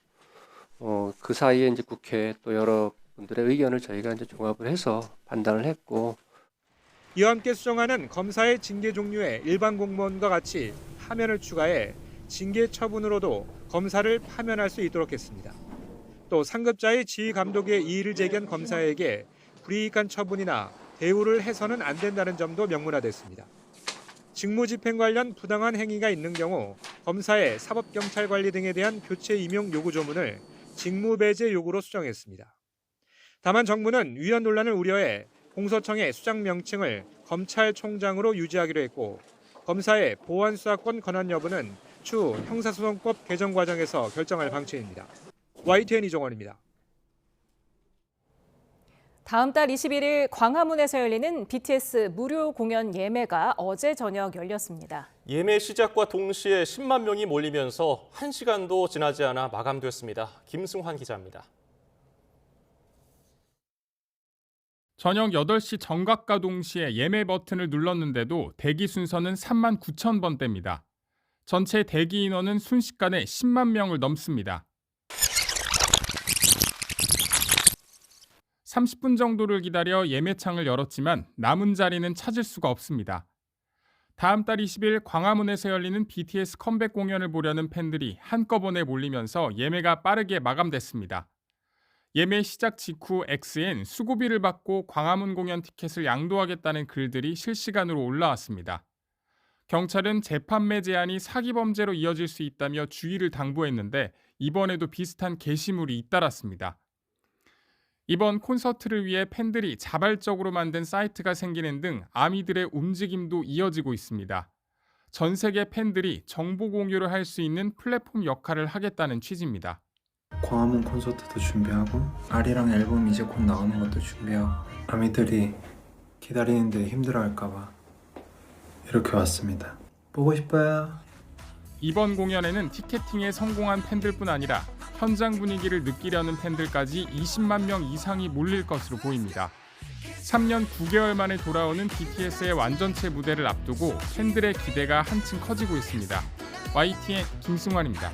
그 사이에 이제 국회 또 여러분들의 의견을 저희가 이제 종합을 해서 판단을 했고, 이와 함께 수정안은 검사의 징계 종류에 일반 공무원과 같이 파면을 추가해 징계 처분으로도 검사를 파면할 수 있도록 했습니다. 또 상급자의 지휘 감독에 이의를 제기한 검사에게 불이익한 처분이나 대우를 해서는 안 된다는 점도 명문화됐습니다. 직무집행 관련 부당한 행위가 있는 경우 검사의 사법경찰관리 등에 대한 교체 임용 요구 조문을 직무배제 요구로 수정했습니다. 다만 정부는 위헌 논란을 우려해 공소청의 수장 명칭을 검찰총장으로 유지하기로 했고, 검사의 보안 수사권 권한 여부는 추후 형사소송법 개정 과정에서 결정할 방침입니다. YTN 이종원입니다. 다음 달 21일 광화문에서 열리는 BTS 무료 공연 예매가 어제 저녁 열렸습니다. 예매 시작과 동시에 10만 명이 몰리면서 1시간도 지나지 않아 마감됐습니다. 김승환 기자입니다. 저녁 8시 정각과 동시에 예매 버튼을 눌렀는데도 대기 순서는 3만 9천 번대입니다. 전체 대기 인원은 순식간에 10만 명을 넘습니다. 30분 정도를 기다려 예매창을 열었지만 남은 자리는 찾을 수가 없습니다. 다음 달 20일 광화문에서 열리는 BTS 컴백 공연을 보려는 팬들이 한꺼번에 몰리면서 예매가 빠르게 마감됐습니다. 예매 시작 직후 X엔 수고비를 받고 광화문 공연 티켓을 양도하겠다는 글들이 실시간으로 올라왔습니다. 경찰은 재판매 제한이 사기 범죄로 이어질 수 있다며 주의를 당부했는데 이번에도 비슷한 게시물이 잇따랐습니다. 이번 콘서트를 위해 팬들이 자발적으로 만든 사이트가 생기는 등 아미들의 움직임도 이어지고 있습니다. 전 세계 팬들이 정보 공유를 할 수 있는 플랫폼 역할을 하겠다는 취지입니다. 광화문 콘서트도 준비하고 아리랑 앨범 이제 곧 나오는 것도 준비하고 아미들이 기다리는데 힘들어할까봐 이렇게 왔습니다. 보고 싶어요. 이번 공연에는 티켓팅에 성공한 팬들뿐 아니라 현장 분위기를 느끼려는 팬들까지 20만 명 이상이 몰릴 것으로 보입니다. 3년 9개월 만에 돌아오는 BTS의 완전체 무대를 앞두고 팬들의 기대가 한층 커지고 있습니다. YTN 김승환입니다.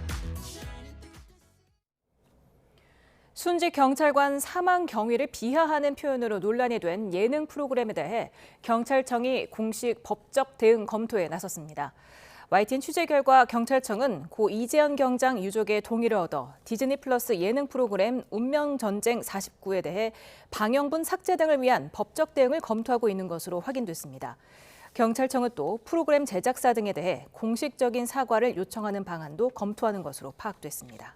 순직 경찰관 사망 경위를 비하하는 표현으로 논란이 된 예능 프로그램에 대해 경찰청이 공식 법적 대응 검토에 나섰습니다. YTN 취재 결과 경찰청은 고 이재현 경장 유족의 동의를 얻어 디즈니 플러스 예능 프로그램 운명전쟁 49에 대해 방영분 삭제 등을 위한 법적 대응을 검토하고 있는 것으로 확인됐습니다. 경찰청은 또 프로그램 제작사 등에 대해 공식적인 사과를 요청하는 방안도 검토하는 것으로 파악됐습니다.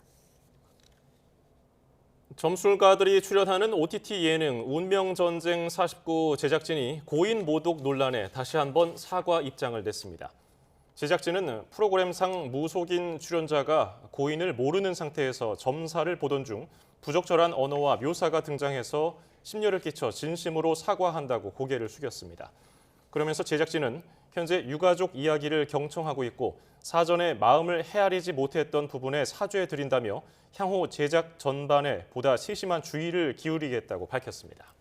점술가들이 출연하는 OTT 예능 운명전쟁 49 제작진이 고인 모독 논란에 다시 한번 사과 입장을 냈습니다. 제작진은 프로그램상 무속인 출연자가 고인을 모르는 상태에서 점사를 보던 중 부적절한 언어와 묘사가 등장해서 심려를 끼쳐 진심으로 사과한다고 고개를 숙였습니다. 그러면서 제작진은 현재 유가족 이야기를 경청하고 있고 사전에 마음을 헤아리지 못했던 부분에 사죄드린다며 향후 제작 전반에 보다 세심한 주의를 기울이겠다고 밝혔습니다.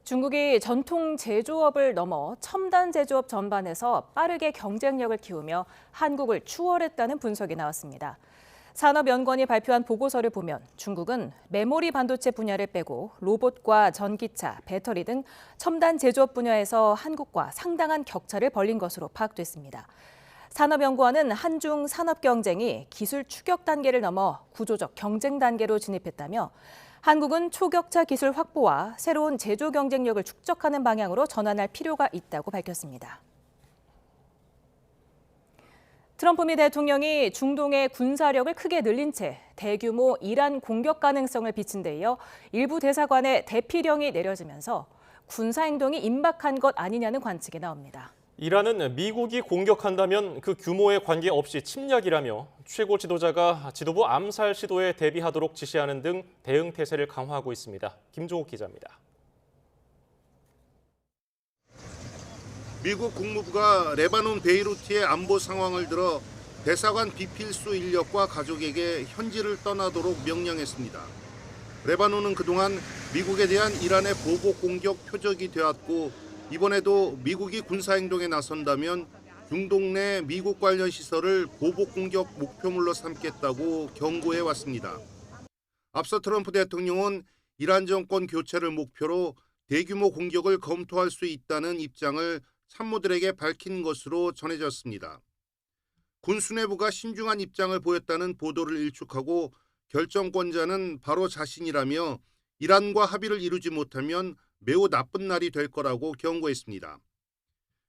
중국이 전통 제조업을 넘어 첨단 제조업 전반에서 빠르게 경쟁력을 키우며 한국을 추월했다는 분석이 나왔습니다. 산업연구원이 발표한 보고서를 보면 중국은 메모리 반도체 분야를 빼고 로봇과 전기차, 배터리 등 첨단 제조업 분야에서 한국과 상당한 격차를 벌린 것으로 파악됐습니다. 산업연구원은 한중 산업 경쟁이 기술 추격 단계를 넘어 구조적 경쟁 단계로 진입했다며 한국은 초격차 기술 확보와 새로운 제조 경쟁력을 축적하는 방향으로 전환할 필요가 있다고 밝혔습니다. 트럼프 미 대통령이 중동의 군사력을 크게 늘린 채 대규모 이란 공격 가능성을 비친 데 이어 일부 대사관에 대피령이 내려지면서 군사행동이 임박한 것 아니냐는 관측이 나옵니다. 이란은 미국이 공격한다면 그 규모에 관계없이 침략이라며 최고 지도자가 지도부 암살 시도에 대비하도록 지시하는 등 대응 태세를 강화하고 있습니다. 김종욱 기자입니다. 미국 국무부가 레바논 베이루트의 안보 상황을 들어 대사관 비필수 인력과 가족에게 현지를 떠나도록 명령했습니다. 레바논은 그동안 미국에 대한 이란의 보복 공격 표적이 되었고 이번에도 미국이 군사행동에 나선다면 중동 내 미국 관련 시설을 보복 공격 목표물로 삼겠다고 경고해 왔습니다. 앞서 트럼프 대통령은 이란 정권 교체를 목표로 대규모 공격을 검토할 수 있다는 입장을 참모들에게 밝힌 것으로 전해졌습니다. 군 수뇌부가 신중한 입장을 보였다는 보도를 일축하고 결정권자는 바로 자신이라며 이란과 합의를 이루지 못하면 매우 나쁜 날이 될 거라고 경고했습니다.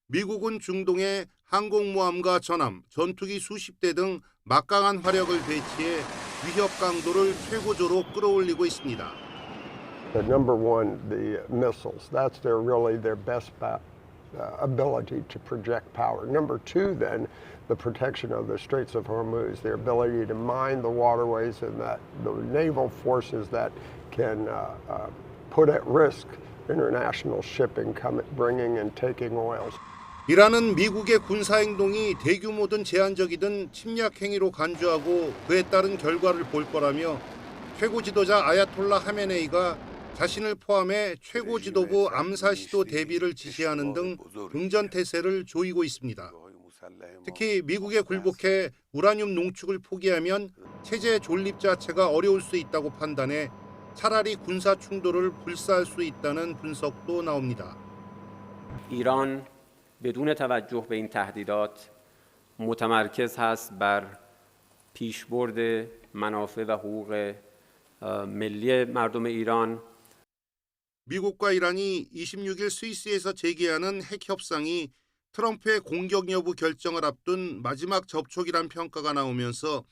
미국은 중동에 항공모함과 전함, 전투기 수십 대 등 막강한 화력을 배치해 위협 강도를 최고조로 끌어올리고 있습니다. Number one, the missiles. That's really their best ability to project power. Number two, then, the protection of the Straits of Hormuz, their ability to mine the waterways and that the naval forces that can put at risk international shipping bringing and taking oil. 이란은 미국의 군사행동이 대규모든 제한적이든 침략 행위로 간주하고 그에 따른 결과를 볼 거라며 최고 지도자 아야톨라 하메네이가 자신을 포함해 최고 지도부 암살 시도 대비를 지시하는 등 응전 태세를 조이고 있습니다. 특히 미국에 굴복해 우라늄 농축을 포기하면 체제 존립 자체가 어려울 수 있다고 판단해 차라리 군사 충돌을 불사할 수 있다는 분석도 나옵니다. ایران بدون توجه به این تهدیدات متمرکز هست بر پیشبرد منافع و حقوق ملی مردم ایران 미국과 이란이 26일 스위스에서 재개하는 핵 협상이 트럼프의 공격 여부 결정을 앞둔 마지막 접촉이란 평가가 나오면서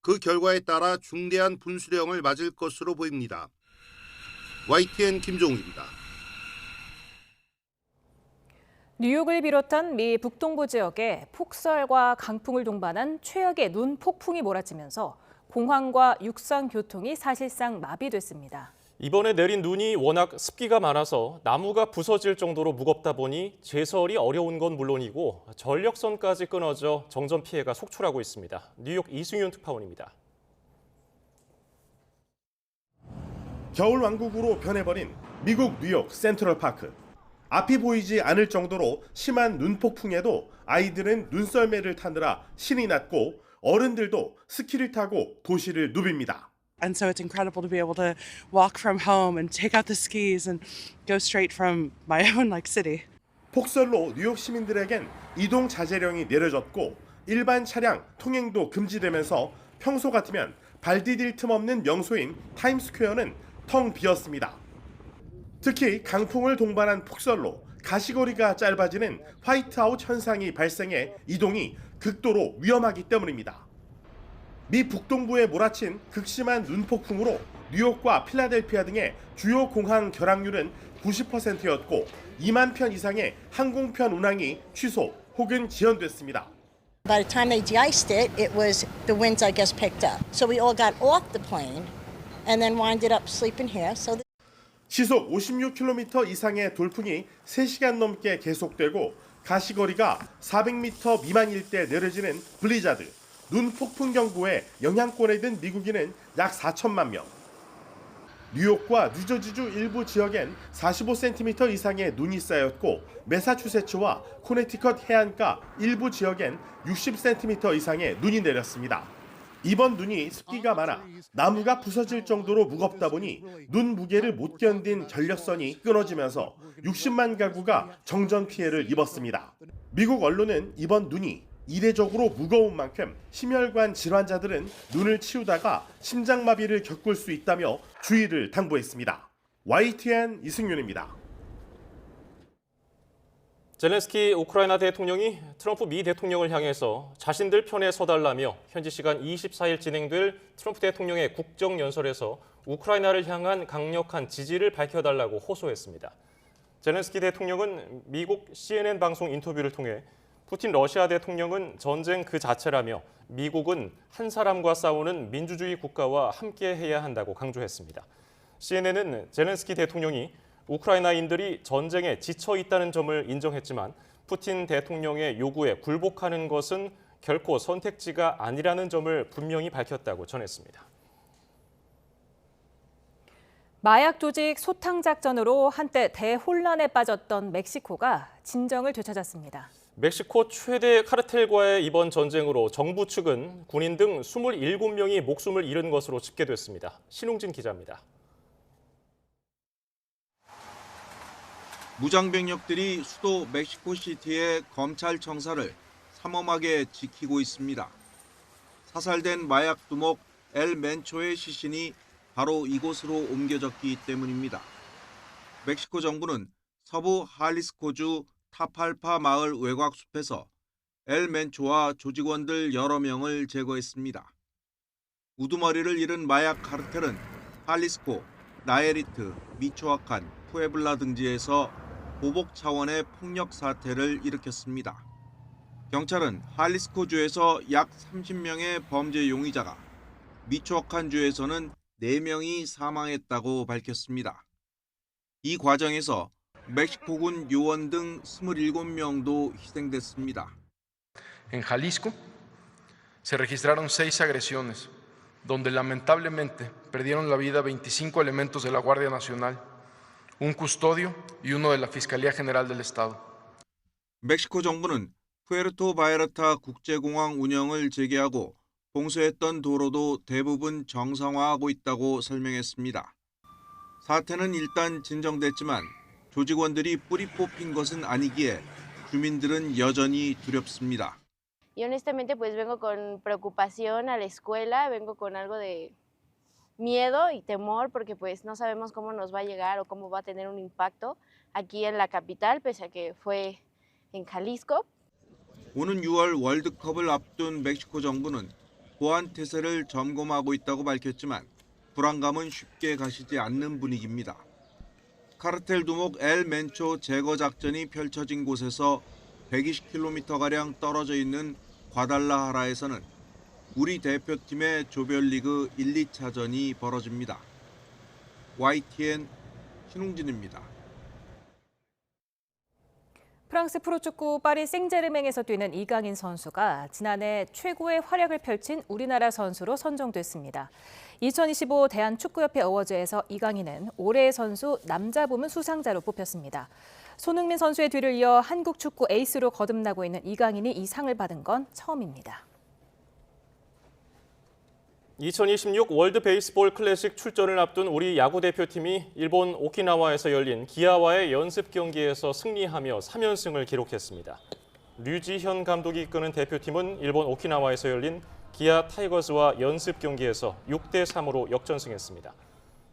그 결과에 따라 중대한 분수령을 맞을 것으로 보입니다. YTN 김종욱입니다. 뉴욕을 비롯한 미 북동부 지역에 폭설과 강풍을 동반한 최악의 눈 폭풍이 몰아치면서 공항과 육상 교통이 사실상 마비됐습니다. 이번에 내린 눈이 워낙 습기가 많아서 나무가 부서질 정도로 무겁다 보니 제설이 어려운 건 물론이고 전력선까지 끊어져 정전 피해가 속출하고 있습니다. 뉴욕 이승윤 특파원입니다. 겨울 왕국으로 변해버린 미국 뉴욕 센트럴파크. 앞이 보이지 않을 정도로 심한 눈폭풍에도 아이들은 눈썰매를 타느라 신이 났고 어른들도 스키를 타고 도시를 누빕니다. And so it's incredible to be able to walk from home and take out the skis and go straight from my own city. 폭설로 뉴욕 시민들에겐 이동 자제령이 내려졌고 일반 차량 통행도 금지되면서 평소 같으면 발 디딜 틈 없는 명소인 타임스퀘어는 텅 비었습니다. 특히 강풍을 동반한 폭설로 가시거리가 짧아지는 화이트아웃 현상이 발생해 이동이 극도로 위험하기 때문입니다. 미 북동부에 몰아친 극심한 눈폭풍으로 뉴욕과 필라델피아 등의 주요 공항 결항률은 90%였고 2만 편 이상의 항공편 운항이 취소 혹은 지연됐습니다. By the time they de-iced it, it was the winds I guess picked up. So we all got off the plane and then winded up sleeping here. So 시속 56km 이상의 돌풍이 3시간 넘게 계속되고 가시거리가 400m 미만일 때 내려지는 블리자드, 눈폭풍 경보에 영향권에 든 미국인은 약 4천만 명. 뉴욕과 뉴저지주 일부 지역엔 45cm 이상의 눈이 쌓였고 매사추세츠와 코네티컷 해안가 일부 지역엔 60cm 이상의 눈이 내렸습니다. 이번 눈이 습기가 많아 나무가 부서질 정도로 무겁다 보니 눈 무게를 못 견딘 전력선이 끊어지면서 60만 가구가 정전 피해를 입었습니다. 미국 언론은 이번 눈이 이례적으로 무거운 만큼 심혈관 질환자들은 눈을 치우다가 심장마비를 겪을 수 있다며 주의를 당부했습니다. YTN 이승윤입니다. 젤렌스키 우크라이나 대통령이 트럼프 미 대통령을 향해서 자신들 편에 서달라며 현지 시간 24일 진행될 트럼프 대통령의 국정연설에서 우크라이나를 향한 강력한 지지를 밝혀달라고 호소했습니다. 젤렌스키 대통령은 미국 CNN 방송 인터뷰를 통해 푸틴 러시아 대통령은 전쟁 그 자체라며 미국은 한 사람과 싸우는 민주주의 국가와 함께해야 한다고 강조했습니다. CNN은 젤렌스키 대통령이 우크라이나인들이 전쟁에 지쳐 있다는 점을 인정했지만 푸틴 대통령의 요구에 굴복하는 것은 결코 선택지가 아니라는 점을 분명히 밝혔다고 전했습니다. 마약 조직 소탕 작전으로 한때 대혼란에 빠졌던 멕시코가 진정을 되찾았습니다. 멕시코 최대 카르텔과의 이번 전쟁으로 정부 측은 군인 등 27명이 목숨을 잃은 것으로 집계됐습니다. 신웅진 기자입니다. 무장병력들이 수도 멕시코시티의 검찰 청사를 삼엄하게 지키고 있습니다. 사살된 마약 두목 엘 멘초의 시신이 바로 이곳으로 옮겨졌기 때문입니다. 멕시코 정부는 서부 할리스코주 타팔파 마을 외곽숲에서 엘 멘초와 조직원들 여러 명을 제거했습니다. 우두머리를 잃은 마약 카르텔은 할리스코, 나예리트, 미초아칸, 푸에블라 등지에서 보복 차원의 폭력 사태를 일으켰습니다. 경찰은 할리스코주에서 약 30명의 범죄 용의자가, 미초아칸주에서는 4명이 사망했다고 밝혔습니다. 이 과정에서 멕시코군 요원 등 27명도 희생됐습니다. En Jalisco se registraron 6 agresiones, donde lamentablemente perdieron la vida 25 elementos de la Guardia Nacional, un custodio y uno de la Fiscalía General del Estado. 멕시코 정부는 푸에르토 바에르타 국제공항 운영을 재개하고 봉쇄했던 도로도 대부분 정상화하고 있다고 설명했습니다. 사태는 일단 진정됐지만 조직원들이 뿌리 뽑힌 것은 아니기에 주민들은 여전히 두렵습니다. Y honestamente pues vengo con preocupación a la escuela, vengo con algo de miedo y temor porque pues no sabemos cómo nos va a llegar o cómo va a tener un impacto aquí en la capital, pese a que fue en Jalisco. 오는 6월 월드컵을 앞둔 멕시코 정부는 보안 태세를 점검하고 있다고 밝혔지만 불안감은 쉽게 가시지 않는 분위기입니다. 카르텔 두목 엘 멘초 제거 작전이 펼쳐진 곳에서 120km가량 떨어져 있는 과달라하라에서는 우리 대표팀의 조별리그 1, 2차전이 벌어집니다. YTN 신웅진입니다. 프랑스 프로축구 파리 생제르맹에서 뛰는 이강인 선수가 지난해 최고의 활약을 펼친 우리나라 선수로 선정됐습니다. 2025 대한축구협회 어워즈에서 이강인은 올해의 선수 남자 부문 수상자로 뽑혔습니다. 손흥민 선수의 뒤를 이어 한국 축구 에이스로 거듭나고 있는 이강인이 이 상을 받은 건 처음입니다. 2026 월드 베이스볼 클래식 출전을 앞둔 우리 야구 대표팀이 일본 오키나와에서 열린 기아와의 연습 경기에서 승리하며 3연승을 기록했습니다. 류지현 감독이 이끄는 대표팀은 일본 오키나와에서 열린 기아 타이거즈와 연습 경기에서 6대3으로 역전승했습니다.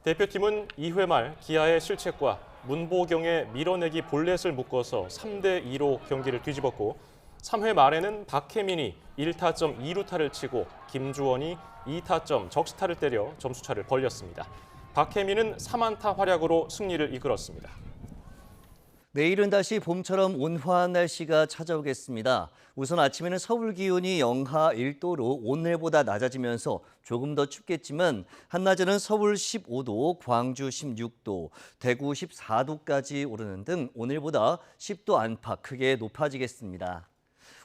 대표팀은 2회 말 기아의 실책과 문보경의 밀어내기 볼넷을 묶어서 3대2로 경기를 뒤집었고 3회 말에는 박혜민이 1타점 2루타를 치고 김주원이 2타점 적시타를 때려 점수차를 벌렸습니다. 박혜민은 3안타 활약으로 승리를 이끌었습니다. 내일은 다시 봄처럼 온화한 날씨가 찾아오겠습니다. 우선 아침에는 서울 기온이 영하 1도로 오늘보다 낮아지면서 조금 더 춥겠지만 한낮에는 서울 15도, 광주 16도, 대구 14도까지 오르는 등 오늘보다 10도 안팎 크게 높아지겠습니다.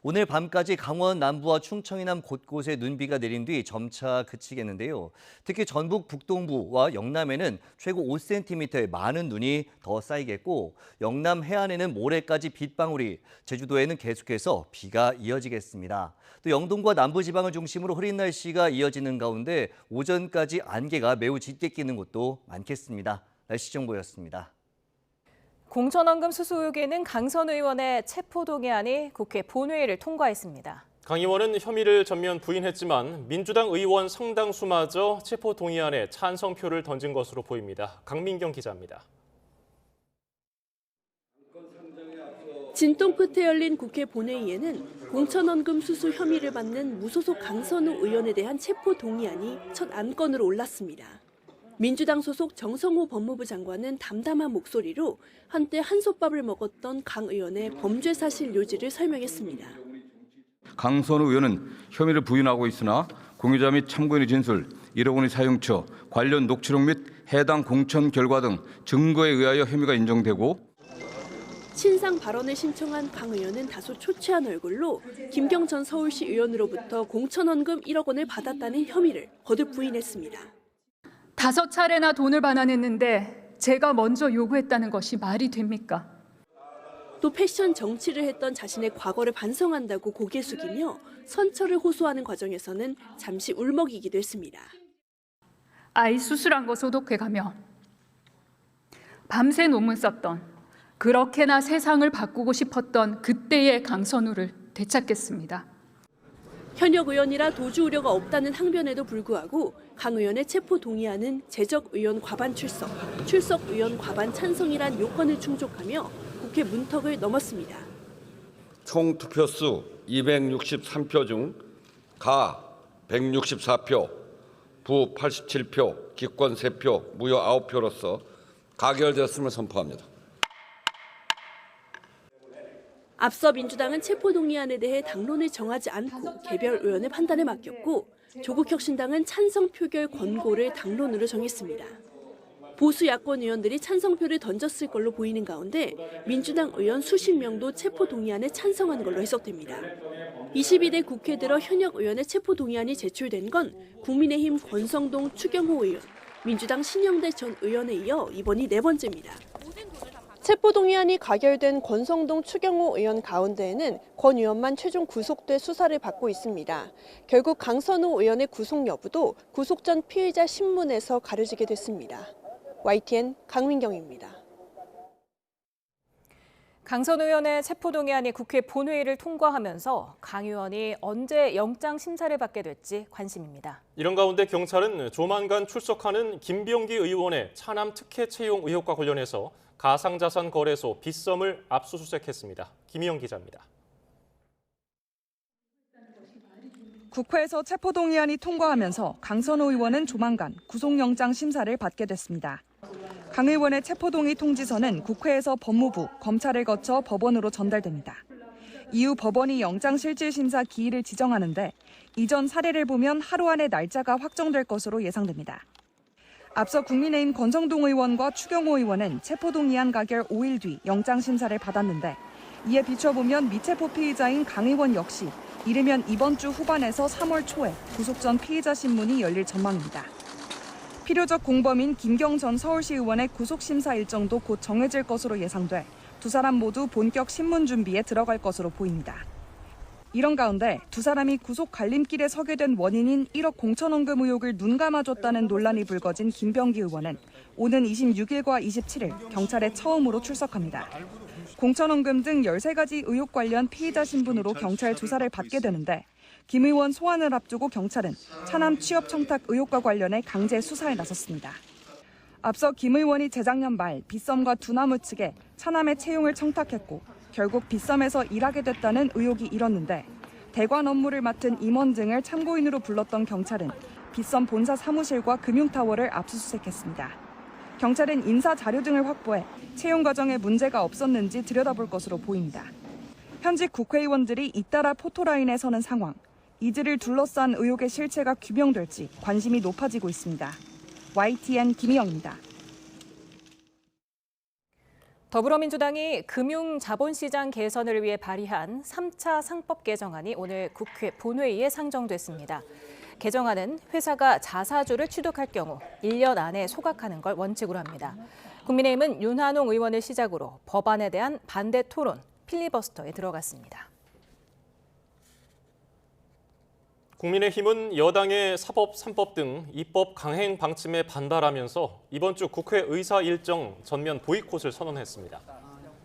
오늘 밤까지 강원 남부와 충청 이남 곳곳에 눈비가 내린 뒤 점차 그치겠는데요. 특히 전북 북동부와 영남에는 최고 5cm의 많은 눈이 더 쌓이겠고 영남 해안에는 모레까지 빗방울이, 제주도에는 계속해서 비가 이어지겠습니다. 또 영동과 남부지방을 중심으로 흐린 날씨가 이어지는 가운데 오전까지 안개가 매우 짙게 끼는 곳도 많겠습니다. 날씨 정보였습니다. 공천원금 수수 의혹에는 강선 의원의 체포동의안이 국회 본회의를 통과했습니다. 강 의원은 혐의를 전면 부인했지만 민주당 의원 상당수마저 체포동의안에 찬성표를 던진 것으로 보입니다. 강민경 기자입니다. 진통 끝에 열린 국회 본회의에는 공천원금 수수 혐의를 받는 무소속 강선우 의원에 대한 체포동의안이 첫 안건으로 올랐습니다. 민주당 소속 정성호 법무부 장관은 담담한 목소리로 한때 한솥밥을 먹었던 강 의원의 범죄 사실 요지를 설명했습니다. 강선우 의원은 혐의를 부인하고 있으나 공유자 및 참고인의 진술, 1억 원의 사용처, 관련 녹취록 및 해당 공천 결과 등 증거에 의하여 혐의가 인정되고 신상 발언을 신청한 강 의원은 다소 초췌한 얼굴로 김경 전 서울시 의원으로부터 공천원금 1억 원을 받았다는 혐의를 거듭 부인했습니다. 5차례나 돈을 반환했는데 제가 먼저 요구했다는 것이 말이 됩니까? 또 패션 정치를 했던 자신의 과거를 반성한다고 고개 숙이며 선처를 호소하는 과정에서는 잠시 울먹이기도 했습니다. 아이 수술한 거 소독해가며 밤새 논문 썼던, 그렇게나 세상을 바꾸고 싶었던 그때의 강선우를 되찾겠습니다. 현역 의원이라 도주 우려가 없다는 항변에도 불구하고 강 의원의 체포 동의안은 재적 의원 과반 출석, 출석 의원 과반 찬성이란 요건을 충족하며 국회 문턱을 넘었습니다. 총 투표수 263표 중 가 164표, 부 87표, 기권 3표, 무효 9표로서 가결되었음을 선포합니다. 앞서 민주당은 체포동의안에 대해 당론을 정하지 않고 개별 의원의 판단에 맡겼고 조국혁신당은 찬성 표결 권고를 당론으로 정했습니다. 보수 야권 의원들이 찬성표를 던졌을 걸로 보이는 가운데 민주당 의원 수십 명도 체포동의안에 찬성한 걸로 해석됩니다. 22대 국회 들어 현역 의원의 체포동의안이 제출된 건 국민의힘 권성동 추경호 의원, 민주당 신영대 전 의원에 이어 이번이 4번째입니다. 체포동의안이 가결된 권성동 추경호 의원 가운데에는 권 의원만 최종 구속돼 수사를 받고 있습니다. 결국 강선우 의원의 구속 여부도 구속 전 피의자 신문에서 가려지게 됐습니다. YTN 강민경입니다. 강선 의원의 체포동의안이 국회 본회의를 통과하면서 강 의원이 언제 영장 심사를 받게 될지 관심입니다. 이런 가운데 경찰은 조만간 출석하는 김병기 의원의 차남 특혜 채용 의혹과 관련해서 가상자산 거래소 빗썸을 압수수색했습니다. 김희영 기자입니다. 국회에서 체포동의안이 통과하면서 강선호 의원은 조만간 구속영장 심사를 받게 됐습니다. 강 의원의 체포동의 통지서는 국회에서 법무부, 검찰을 거쳐 법원으로 전달됩니다. 이후 법원이 영장실질심사 기일을 지정하는데 이전 사례를 보면 하루 안에 날짜가 확정될 것으로 예상됩니다. 앞서 국민의힘 권성동 의원과 추경호 의원은 체포동의안 가결 5일 뒤 영장심사를 받았는데 이에 비춰보면 미체포 피의자인 강 의원 역시 이르면 이번 주 후반에서 3월 초에 구속 전 피의자 신문이 열릴 전망입니다. 필요적 공범인 김경 전 서울시 의원의 구속심사 일정도 곧 정해질 것으로 예상돼 두 사람 모두 본격 신문 준비에 들어갈 것으로 보입니다. 이런 가운데 두 사람이 구속 갈림길에 서게 된 원인인 1억 공천원금 의혹을 눈감아줬다는 논란이 불거진 김병기 의원은 오는 26일과 27일 경찰에 처음으로 출석합니다. 공천원금 등 13가지 의혹 관련 피의자 신분으로 경찰 조사를 받게 되는데 김 의원 소환을 앞두고 경찰은 차남 취업 청탁 의혹과 관련해 강제 수사에 나섰습니다. 앞서 김 의원이 재작년 말 빗썸과 두나무 측에 차남의 채용을 청탁했고 결국 빗썸에서 일하게 됐다는 의혹이 일었는데 대관 업무를 맡은 임원 등을 참고인으로 불렀던 경찰은 빗썸 본사 사무실과 금융타워를 압수수색했습니다. 경찰은 인사 자료 등을 확보해 채용 과정에 문제가 없었는지 들여다볼 것으로 보입니다. 현직 국회의원들이 잇따라 포토라인에 서는 상황, 이들을 둘러싼 의혹의 실체가 규명될지 관심이 높아지고 있습니다. YTN 김희영입니다. 더불어민주당이 금융자본시장 개선을 위해 발의한 3차 상법 개정안이 오늘 국회 본회의에 상정됐습니다. 개정안은 회사가 자사주를 취득할 경우 1년 안에 소각하는 걸 원칙으로 합니다. 국민의힘은 윤한홍 의원을 시작으로 법안에 대한 반대 토론, 필리버스터에 들어갔습니다. 국민의힘은 여당의 사법 3법 등 입법 강행 방침에 반발하면서 이번 주 국회 의사 일정 전면 보이콧을 선언했습니다.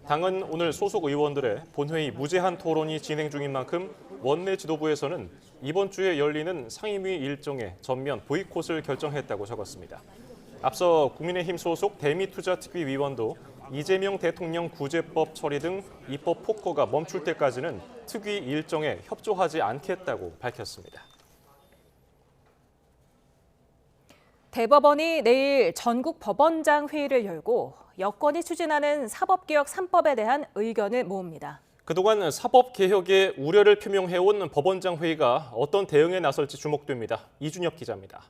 당은 오늘 소속 의원들의 본회의 무제한 토론이 진행 중인 만큼 원내 지도부에서는 이번 주에 열리는 상임위 일정의 전면 보이콧을 결정했다고 적었습니다. 앞서 국민의힘 소속 대미투자특위위원도 이재명 대통령 구제법 처리 등 입법 폭거가 멈출 때까지는 특위 일정에 협조하지 않겠다고 밝혔습니다. 대법원이 내일 전국 법원장 회의를 열고 여권이 추진하는 사법개혁 3법에 대한 의견을 모읍니다. 그동안 사법개혁에 우려를 표명해온 법원장 회의가 어떤 대응에 나설지 주목됩니다. 이준엽 기자입니다.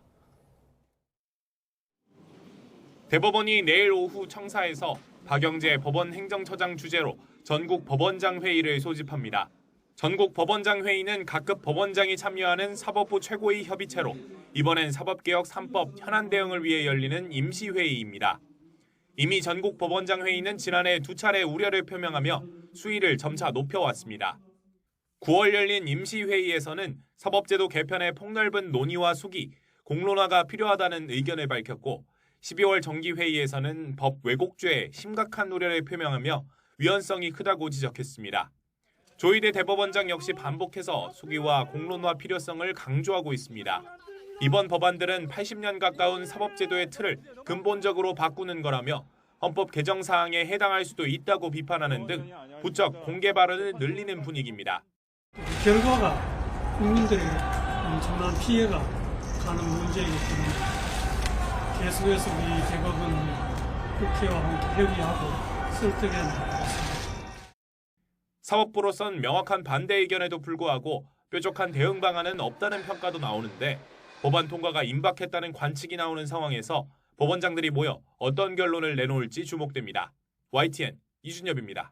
대법원이 내일 오후 청사에서 박영재 법원 행정처장 주재로 전국 법원장 회의를 소집합니다. 전국 법원장 회의는 각급 법원장이 참여하는 사법부 최고위 협의체로 이번엔 사법개혁 3법 현안 대응을 위해 열리는 임시회의입니다. 이미 전국 법원장 회의는 지난해 2차례 우려를 표명하며 수위를 점차 높여왔습니다. 9월 열린 임시회의에서는 사법제도 개편의 폭넓은 논의와 숙의, 공론화가 필요하다는 의견을 밝혔고 12월 정기회의에서는 법 왜곡죄에 심각한 우려를 표명하며 위헌성이 크다고 지적했습니다. 조희대 대법원장 역시 반복해서 숙의와 공론화 필요성을 강조하고 있습니다. 이번 법안들은 80년 가까운 사법제도의 틀을 근본적으로 바꾸는 거라며 헌법 개정 사항에 해당할 수도 있다고 비판하는 등 부쩍 공개 발언을 늘리는 분위기입니다. 결과가 국민들에게 엄청난 피해가 가는 문제이기 때문에 계속해서 우리 대법원 국회와 함께 협의하고 설득해 나가겠습니다. 사법부로선 명확한 반대 의견에도 불구하고 뾰족한 대응 방안은 없다는 평가도 나오는데 법안 통과가 임박했다는 관측이 나오는 상황에서 법원장들이 모여 어떤 결론을 내놓을지 주목됩니다. YTN 이준엽입니다.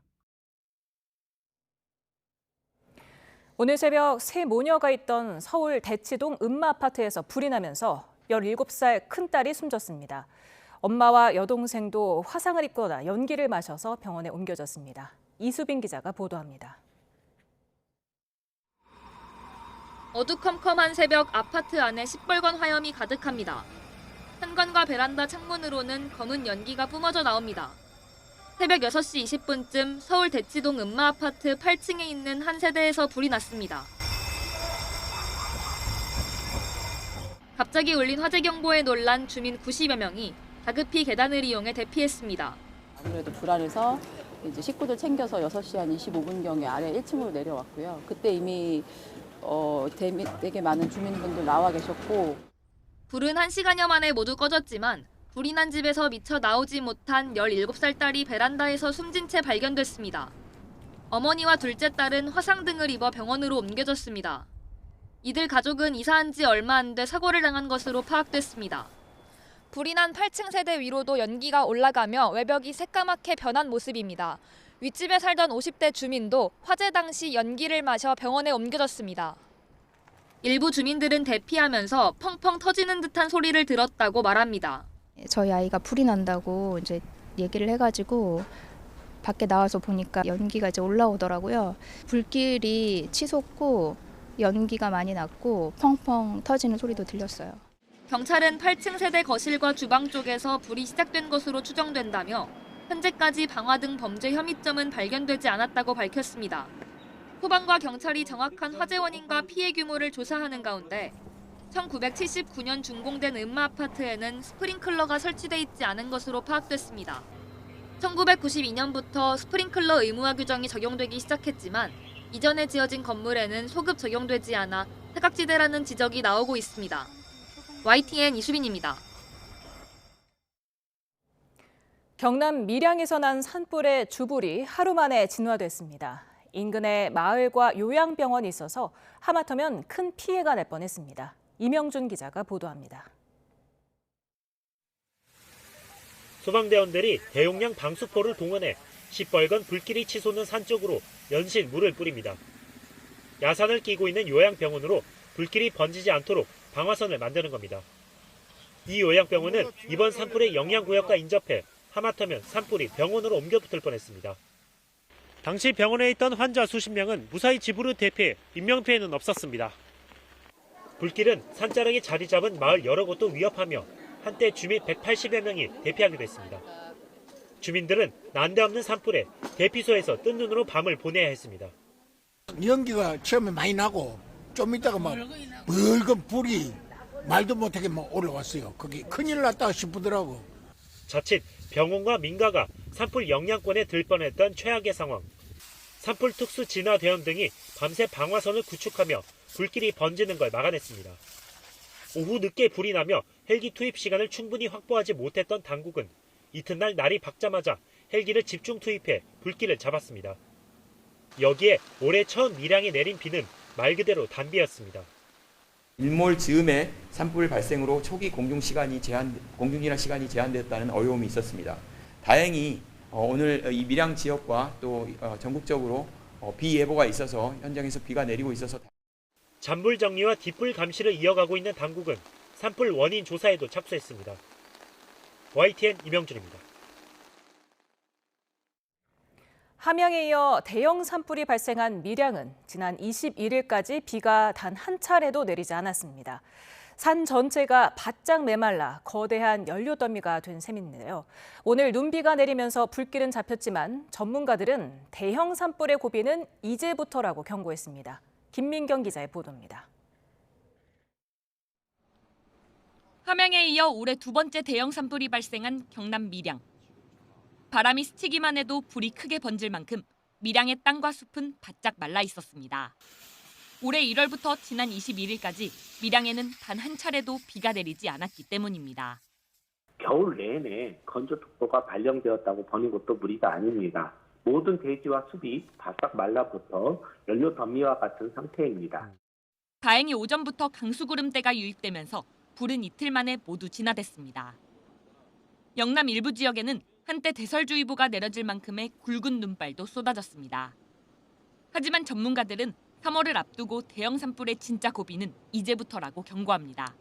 오늘 새벽 세 모녀가 있던 서울 대치동 음마 아파트에서 불이 나면서 17살 큰딸이 숨졌습니다. 엄마와 여동생도 화상을 입거나 연기를 마셔서 병원에 옮겨졌습니다. 이수빈 기자가 보도합니다. 어두컴컴한 새벽 아파트 안에 시뻘건 화염이 가득합니다. 현관과 베란다 창문으로는 검은 연기가 뿜어져 나옵니다. 새벽 6시 20분쯤 서울 대치동 음마아파트 8층에 있는 한 세대에서 불이 났습니다. 갑자기 울린 화재 경보에 놀란 주민 90여 명이 다급히 계단을 이용해 대피했습니다. 아무래도 불안해서 이제 식구들 챙겨서 6시 한 25분경에 아래 1층으로 내려왔고요. 그때 이미 되게 많은 주민분들 나와 계셨고. 불은 1시간여 만에 모두 꺼졌지만 불이 난 집에서 미처 나오지 못한 17살 딸이 베란다에서 숨진 채 발견됐습니다. 어머니와 둘째 딸은 화상 등을 입어 병원으로 옮겨졌습니다. 이들 가족은 이사한 지 얼마 안 돼 사고를 당한 것으로 파악됐습니다. 불이 난 8층 세대 위로도 연기가 올라가며 외벽이 새까맣게 변한 모습입니다. 윗집에 살던 50대 주민도 화재 당시 연기를 마셔 병원에 옮겨졌습니다. 일부 주민들은 대피하면서 펑펑 터지는 듯한 소리를 들었다고 말합니다. 저희 아이가 불이 난다고 이제 얘기를 해가지고 밖에 나와서 보니까 연기가 이제 올라오더라고요. 불길이 치솟고 연기가 많이 났고 펑펑 터지는 소리도 들렸어요. 경찰은 8층 세대 거실과 주방 쪽에서 불이 시작된 것으로 추정된다며 현재까지 방화 등 범죄 혐의점은 발견되지 않았다고 밝혔습니다. 소방과 경찰이 정확한 화재 원인과 피해 규모를 조사하는 가운데 1979년 준공된 음마아파트에는 스프링클러가 설치돼 있지 않은 것으로 파악됐습니다. 1992년부터 스프링클러 의무화 규정이 적용되기 시작했지만 이전에 지어진 건물에는 소급 적용되지 않아 사각지대라는 지적이 나오고 있습니다. YTN 이수빈입니다. 경남 밀양에서 난 산불의 주불이 하루 만에 진화됐습니다. 인근에 마을과 요양병원이 있어서 하마터면 큰 피해가 날 뻔했습니다. 이명준 기자가 보도합니다. 소방대원들이 대용량 방수포를 동원해 시뻘건 불길이 치솟는 산 쪽으로 연신 물을 뿌립니다. 야산을 끼고 있는 요양병원으로 불길이 번지지 않도록 방화선을 만드는 겁니다. 이 요양병원은 이번 산불의 영향구역과 인접해 하마터면 산불이 병원으로 옮겨 붙을 뻔했습니다. 당시 병원에 있던 환자 수십 명은 무사히 집으로 대피해 인명피해는 없었습니다. 불길은 산자락이 자리 잡은 마을 여러 곳도 위협하며 한때 주민 180여 명이 대피하기도 했습니다. 주민들은 난데없는 산불에 대피소에서 뜬 눈으로 밤을 보내야 했습니다. 연기가 처음에 많이 나고 좀 있다가 막 붉은 불이 말도 못하게 막 올라왔어요. 그게 큰일 났다 싶더라고. 자칫 병원과 민가가 산불 영향권에 들 뻔했던 최악의 상황. 산불 특수 진화 대원 등이 밤새 방화선을 구축하며 불길이 번지는 걸 막아냈습니다. 오후 늦게 불이 나며 헬기 투입 시간을 충분히 확보하지 못했던 당국은 이튿날 날이 밝자마자 헬기를 집중 투입해 불길을 잡았습니다. 여기에 올해 처음 밀양에 내린 비는 말 그대로 단비였습니다. 일몰 즈음에 산불 발생으로 초기 공중진화 시간이 제한됐다는 어려움이 있었습니다. 다행히 오늘 이 밀양 지역과 또 전국적으로 비 예보가 있어서 현장에서 비가 내리고 있어서 잔불 정리와 뒷불 감시를 이어가고 있는 당국은 산불 원인 조사에도 착수했습니다. YTN 이명준입니다. 함양에 이어 대형 산불이 발생한 밀양은 지난 21일까지 비가 단 한 차례도 내리지 않았습니다. 산 전체가 바짝 메말라 거대한 연료 더미가 된 셈인데요. 오늘 눈비가 내리면서 불길은 잡혔지만 전문가들은 대형 산불의 고비는 이제부터라고 경고했습니다. 김민경 기자의 보도입니다. 함양에 이어 올해 두 번째 대형 산불이 발생한 경남 밀양. 바람이 스치기만 해도 불이 크게 번질 만큼 밀양의 땅과 숲은 바짝 말라 있었습니다. 올해 1월부터 지난 21일까지 밀양에는 단 한 차례도 비가 내리지 않았기 때문입니다. 겨울 내내 건조특보가 발령되었다고 보는 것도 무리가 아닙니다. 모든 대지와 숲이 바싹 말라붙어 연료 더미와 같은 상태입니다. 다행히 오전부터 강수구름대가 유입되면서 불은 이틀 만에 모두 진화됐습니다. 영남 일부 지역에는 한때 대설주의보가 내려질 만큼의 굵은 눈발도 쏟아졌습니다. 하지만 전문가들은 3월을 앞두고 대형 산불의 진짜 고비는 이제부터라고 경고합니다.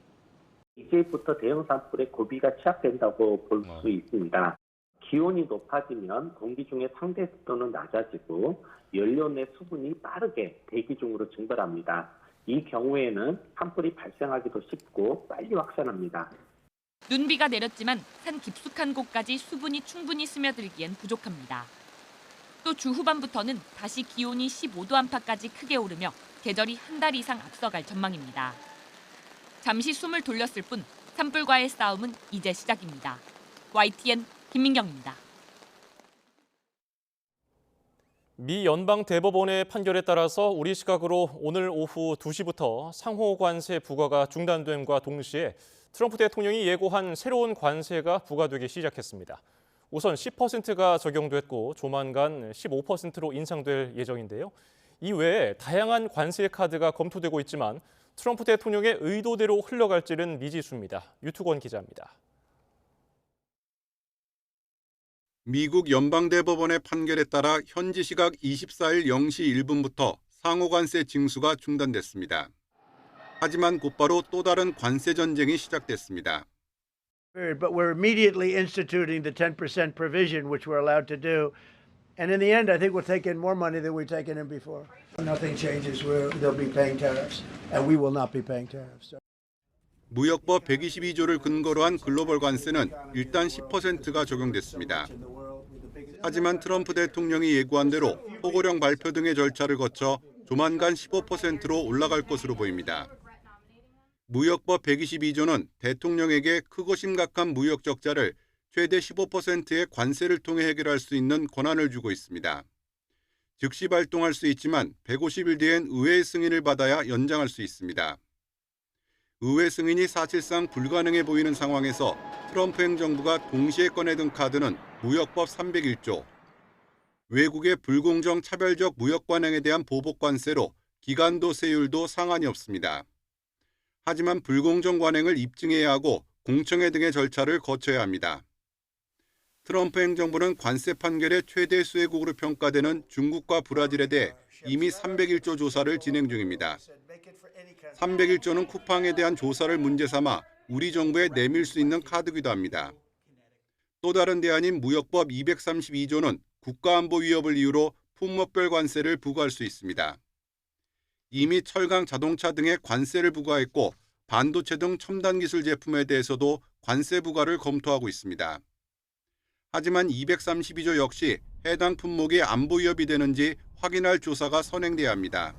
이제부터 대형 산불의 고비가 시작된다고 볼 수 있습니다. 기온이 높아지면 공기 중에 상대 습도는 낮아지고 연료 내 수분이 빠르게 대기 중으로 증발합니다. 이 경우에는 산불이 발생하기도 쉽고 빨리 확산합니다. 눈비가 내렸지만 산 깊숙한 곳까지 수분이 충분히 스며들기엔 부족합니다. 또 주 후반부터는 다시 기온이 15도 안팎까지 크게 오르며 계절이 한 달 이상 앞서갈 전망입니다. 잠시 숨을 돌렸을 뿐 산불과의 싸움은 이제 시작입니다. YTN 김민경입니다. 미 연방 대법원의 판결에 따라서 우리 시각으로 오늘 오후 2시부터 상호 관세 부과가 중단됨과 동시에 트럼프 대통령이 예고한 새로운 관세가 부과되기 시작했습니다. 우선 10%가 적용됐고 조만간 15%로 인상될 예정인데요. 이 외에 다양한 관세 카드가 검토되고 있지만 트럼프 대통령의 의도대로 흘러갈지는 미지수입니다. 유투권 기자입니다. 미국 연방대법원의 판결에 따라 현지 시각 24일 0시 1분부터 상호관세 징수가 중단됐습니다. 하지만 곧바로 또 다른 관세 전쟁이 시작됐습니다. But we're immediately instituting the 10% provision, which we're allowed to do. And in the end, I think we'll take in more money than we've taken in before. Nothing changes. They'll be paying tariffs, and we will not be paying tariffs. 무역법 122조를 근거로 한 글로벌 관세는 일단 10%가 적용됐습니다. 하지만 트럼프 대통령이 예고한 대로 포고령 발표 등의 절차를 거쳐 조만간 15%로 올라갈 것으로 보입니다. 무역법 122조는 대통령에게 크고 심각한 무역 적자를 최대 15%의 관세를 통해 해결할 수 있는 권한을 주고 있습니다. 즉시 발동할 수 있지만 150일 뒤엔 의회의 승인을 받아야 연장할 수 있습니다. 의회 승인이 사실상 불가능해 보이는 상황에서 트럼프 행정부가 동시에 꺼내든 카드는 무역법 301조. 외국의 불공정 차별적 무역 관행에 대한 보복 관세로 기간도 세율도 상한이 없습니다. 하지만 불공정 관행을 입증해야 하고 공청회 등의 절차를 거쳐야 합니다. 트럼프 행정부는 관세 판결의 최대 수혜국으로 평가되는 중국과 브라질에 대해 이미 301조 조사를 진행 중입니다. 301조는 쿠팡에 대한 조사를 문제 삼아 우리 정부에 내밀 수 있는 카드기도 합니다. 또 다른 대안인 무역법 232조는 국가안보 위협을 이유로 품목별 관세를 부과할 수 있습니다. 이미 철강 자동차 등에 관세를 부과했고 반도체 등 첨단 기술 제품에 대해서도 관세 부과를 검토하고 있습니다. 하지만 232조 역시 해당 품목이 안보 위협이 되는지 확인할 조사가 선행돼야 합니다.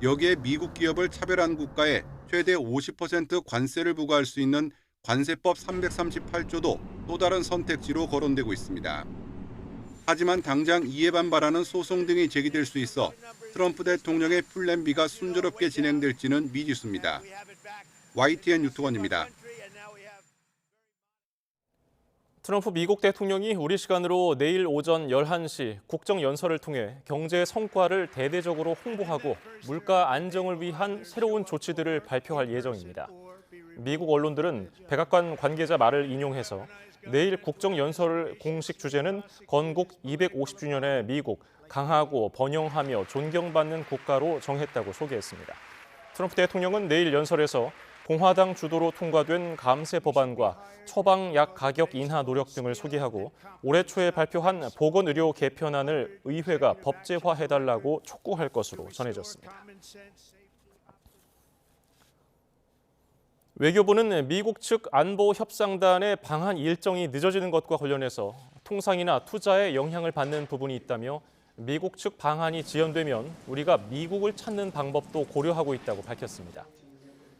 여기에 미국 기업을 차별한 국가에 최대 50% 관세를 부과할 수 있는 관세법 338조도 또 다른 선택지로 거론되고 있습니다. 하지만 당장 이에 반발하는 소송 등이 제기될 수 있어 트럼프 대통령의 플랜 B가 순조롭게 진행될지는 미지수입니다. YTN 유투건입니다. 트럼프 미국 대통령이 우리 시간으로 내일 오전 11시 국정연설을 통해 경제 성과를 대대적으로 홍보하고 물가 안정을 위한 새로운 조치들을 발표할 예정입니다. 미국 언론들은 백악관 관계자 말을 인용해서 내일 국정연설 공식 주제는 건국 250주년의 미국, 강하고 번영하며 존경받는 국가로 정했다고 소개했습니다. 트럼프 대통령은 내일 연설에서 공화당 주도로 통과된 감세 법안과 처방약 가격 인하 노력 등을 소개하고 올해 초에 발표한 보건의료 개편안을 의회가 법제화해달라고 촉구할 것으로 전해졌습니다. 외교부는 미국 측 안보협상단의 방한 일정이 늦어지는 것과 관련해서 통상이나 투자에 영향을 받는 부분이 있다며 미국 측 방한이 지연되면 우리가 미국을 찾는 방법도 고려하고 있다고 밝혔습니다.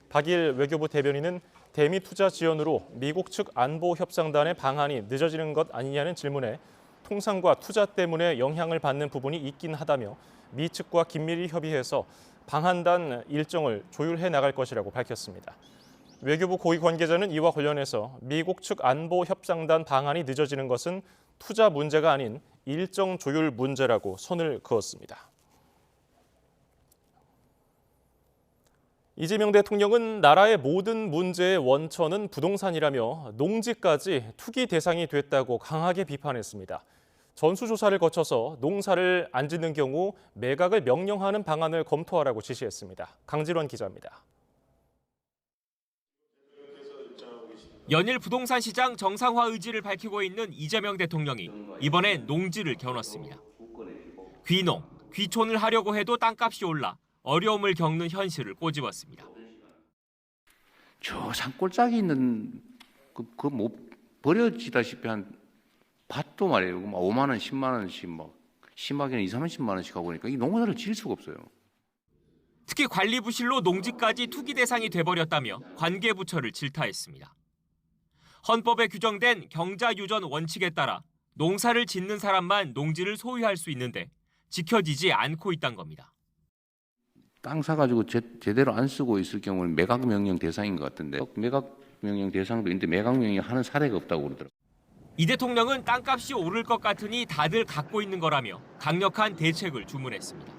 박일 외교부 대변인은 대미 투자 지연으로 미국 측 안보협상단의 방한이 늦어지는 것 아니냐는 질문에 통상과 투자 때문에 영향을 받는 부분이 있긴 하다며 미 측과 긴밀히 협의해서 방한단 일정을 조율해 나갈 것이라고 밝혔습니다. 외교부 고위 관계자는 이와 관련해서 미국 측 안보협상단 방한이 늦어지는 것은 투자 문제가 아닌 일정 조율 문제라고 선을 그었습니다. 이재명 대통령은 나라의 모든 문제의 원천은 부동산이라며 농지까지 투기 대상이 됐다고 강하게 비판했습니다. 전수조사를 거쳐서 농사를 안 짓는 경우 매각을 명령하는 방안을 검토하라고 지시했습니다. 강진원 기자입니다. 연일 부동산 시장 정상화 의지를 밝히고 있는 이재명 대통령이 이번엔 농지를 겨눴습니다. 귀농, 귀촌을 하려고 해도 땅값이 올라 어려움을 겪는 현실을 꼬집었습니다. 저 산골짜기 있는 그 뭐 버려지다시피 한 밭도 말이에요. 막 5만 원, 10만 원씩 막 심하게는 2, 30만 원씩 하고 그러니까 이 농사를 지을 수가 없어요. 특히 관리 부실로 농지까지 투기 대상이 돼버렸다며 관계부처를 질타했습니다. 헌법에 규정된 경자유전 원칙에 따라 농사를 짓는 사람만 농지를 소유할 수 있는데 지켜지지 않고 있다는 겁니다. 땅 사가지고 제대로 안 쓰고 있을 경우는 매각명령 대상인 것 같은데 매각명령 대상도 있는데 매각명령 하는 사례가 없다고 그러더라고요. 이 대통령은 땅값이 오를 것 같으니 다들 갖고 있는 거라며 강력한 대책을 주문했습니다.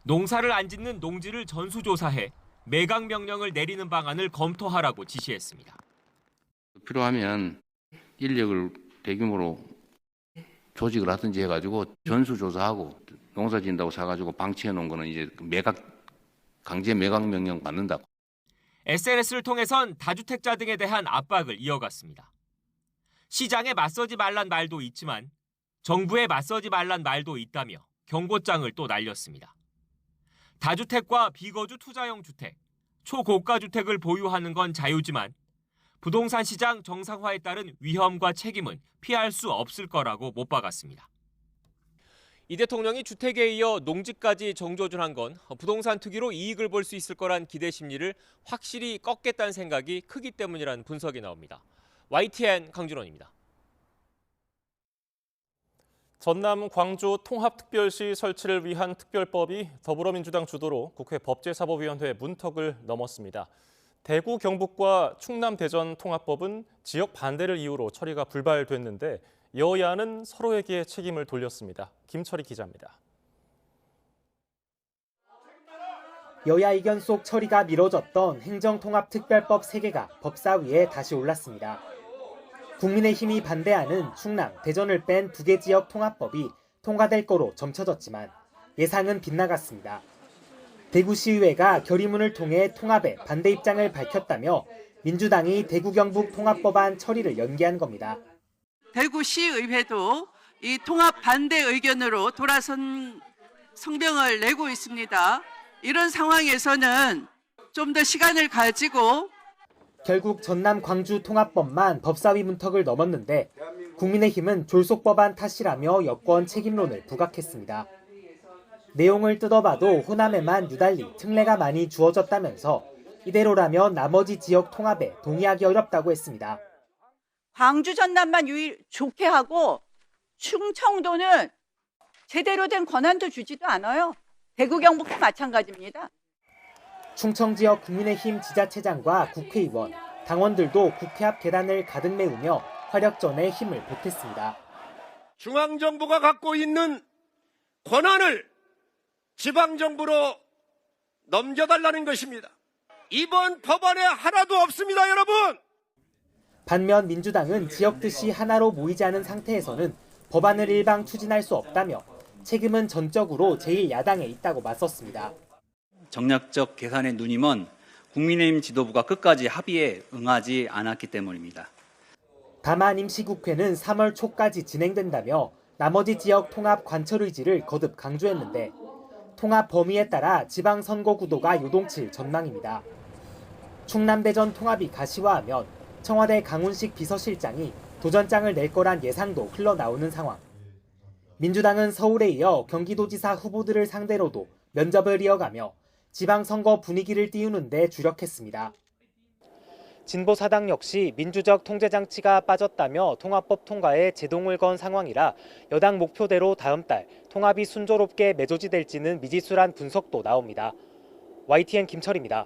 농사를 안 짓는 농지를 전수조사해 매각명령을 내리는 방안을 검토하라고 지시했습니다. 필요하면 인력을 대규모로 조직을 하든지 해가지고 전수조사하고 농사 짓는다고 사가지고 방치해 놓은 거는 이제 강제 매각명령 받는다고. SNS를 통해선 다주택자 등에 대한 압박을 이어갔습니다. 시장에 맞서지 말란 말도 있지만 정부에 맞서지 말란 말도 있다며 경고장을 또 날렸습니다. 다주택과 비거주 투자용 주택, 초고가 주택을 보유하는 건 자유지만 부동산 시장 정상화에 따른 위험과 책임은 피할 수 없을 거라고 못 박았습니다. 이 대통령이 주택에 이어 농지까지 정조준한 건 부동산 투기로 이익을 볼 수 있을 거란 기대 심리를 확실히 꺾겠다는 생각이 크기 때문이라는 분석이 나옵니다. YTN 강준원입니다. 전남 광주 통합특별시 설치를 위한 특별법이 더불어민주당 주도로 국회 법제사법위원회 문턱을 넘었습니다. 대구 경북과 충남 대전 통합법은 지역 반대를 이유로 처리가 불발됐는데 여야는 서로에게 책임을 돌렸습니다. 김철희 기자입니다. 여야 의견 속 처리가 미뤄졌던 행정통합특별법 3개가 법사위에 다시 올랐습니다. 국민의힘이 반대하는 충남, 대전을 뺀 2개 지역 통합법이 통과될 거로 점쳐졌지만 예상은 빗나갔습니다. 대구시의회가 결의문을 통해 통합에 반대 입장을 밝혔다며 민주당이 대구 경북 통합법안 처리를 연기한 겁니다. 대구시의회도 이 통합 반대 의견으로 돌아선 성명을 내고 있습니다. 이런 상황에서는 좀 더 시간을 가지고 결국 전남 광주 통합법만 법사위 문턱을 넘었는데 국민의힘은 졸속법안 탓이라며 여권 책임론을 부각했습니다. 내용을 뜯어봐도 호남에만 유달리 특례가 많이 주어졌다면서 이대로라면 나머지 지역 통합에 동의하기 어렵다고 했습니다. 광주 전남만 좋게 하고 충청도는 제대로 된 권한도 주지도 않아요. 대구 경북도 마찬가지입니다. 충청 지역 국민의힘 지자체장과 국회의원, 당원들도 국회 앞 계단을 가득 메우며 화력전에 힘을 보탰습니다. 중앙정부가 갖고 있는 권한을 지방정부로 넘겨달라는 것입니다. 이번 법안에 하나도 없습니다, 여러분. 반면 민주당은 지역 뜻이 하나로 모이지 않은 상태에서는 법안을 일방 추진할 수 없다며 책임은 전적으로 제1야당에 있다고 맞섰습니다. 정략적 계산의 눈이 먼 국민의힘 지도부가 끝까지 합의에 응하지 않았기 때문입니다. 다만 임시국회는 3월 초까지 진행된다며 나머지 지역 통합 관철 의지를 거듭 강조했는데 통합 범위에 따라 지방선거 구도가 요동칠 전망입니다. 충남 대전 통합이 가시화하면 청와대 강훈식 비서실장이 도전장을 낼 거란 예상도 흘러나오는 상황. 민주당은 서울에 이어 경기도지사 후보들을 상대로도 면접을 이어가며 지방선거 분위기를 띄우는 데 주력했습니다. 진보사당 역시 민주적 통제장치가 빠졌다며 통합법 통과에 제동을 건 상황이라 여당 목표대로 다음 달 통합이 순조롭게 매조지될지는 미지수란 분석도 나옵니다. YTN 김철입니다.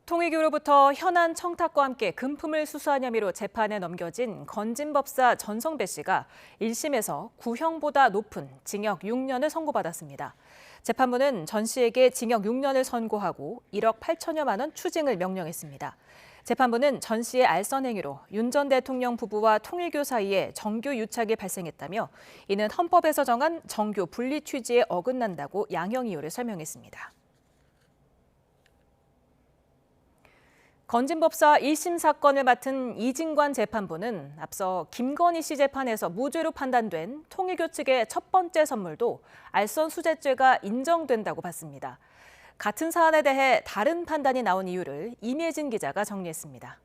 통일교로부터 현안 청탁과 함께 금품을 수수한 혐의로 재판에 넘겨진 건진법사 전성배 씨가 1심에서 구형보다 높은 징역 6년을 선고받았습니다. 재판부는 전 씨에게 징역 6년을 선고하고 1억 8천여만 원 추징을 명령했습니다. 재판부는 전 씨의 알선 행위로 윤 전 대통령 부부와 통일교 사이에 정교 유착이 발생했다며 이는 헌법에서 정한 정교 분리 취지에 어긋난다고 양형 이유를 설명했습니다. 건진법사 1심 사건을 맡은 이진관 재판부는 앞서 김건희 씨 재판에서 무죄로 판단된 통일교 측의 첫 번째 선물도 알선 수재죄가 인정된다고 봤습니다. 같은 사안에 대해 다른 판단이 나온 이유를 임예진 기자가 정리했습니다.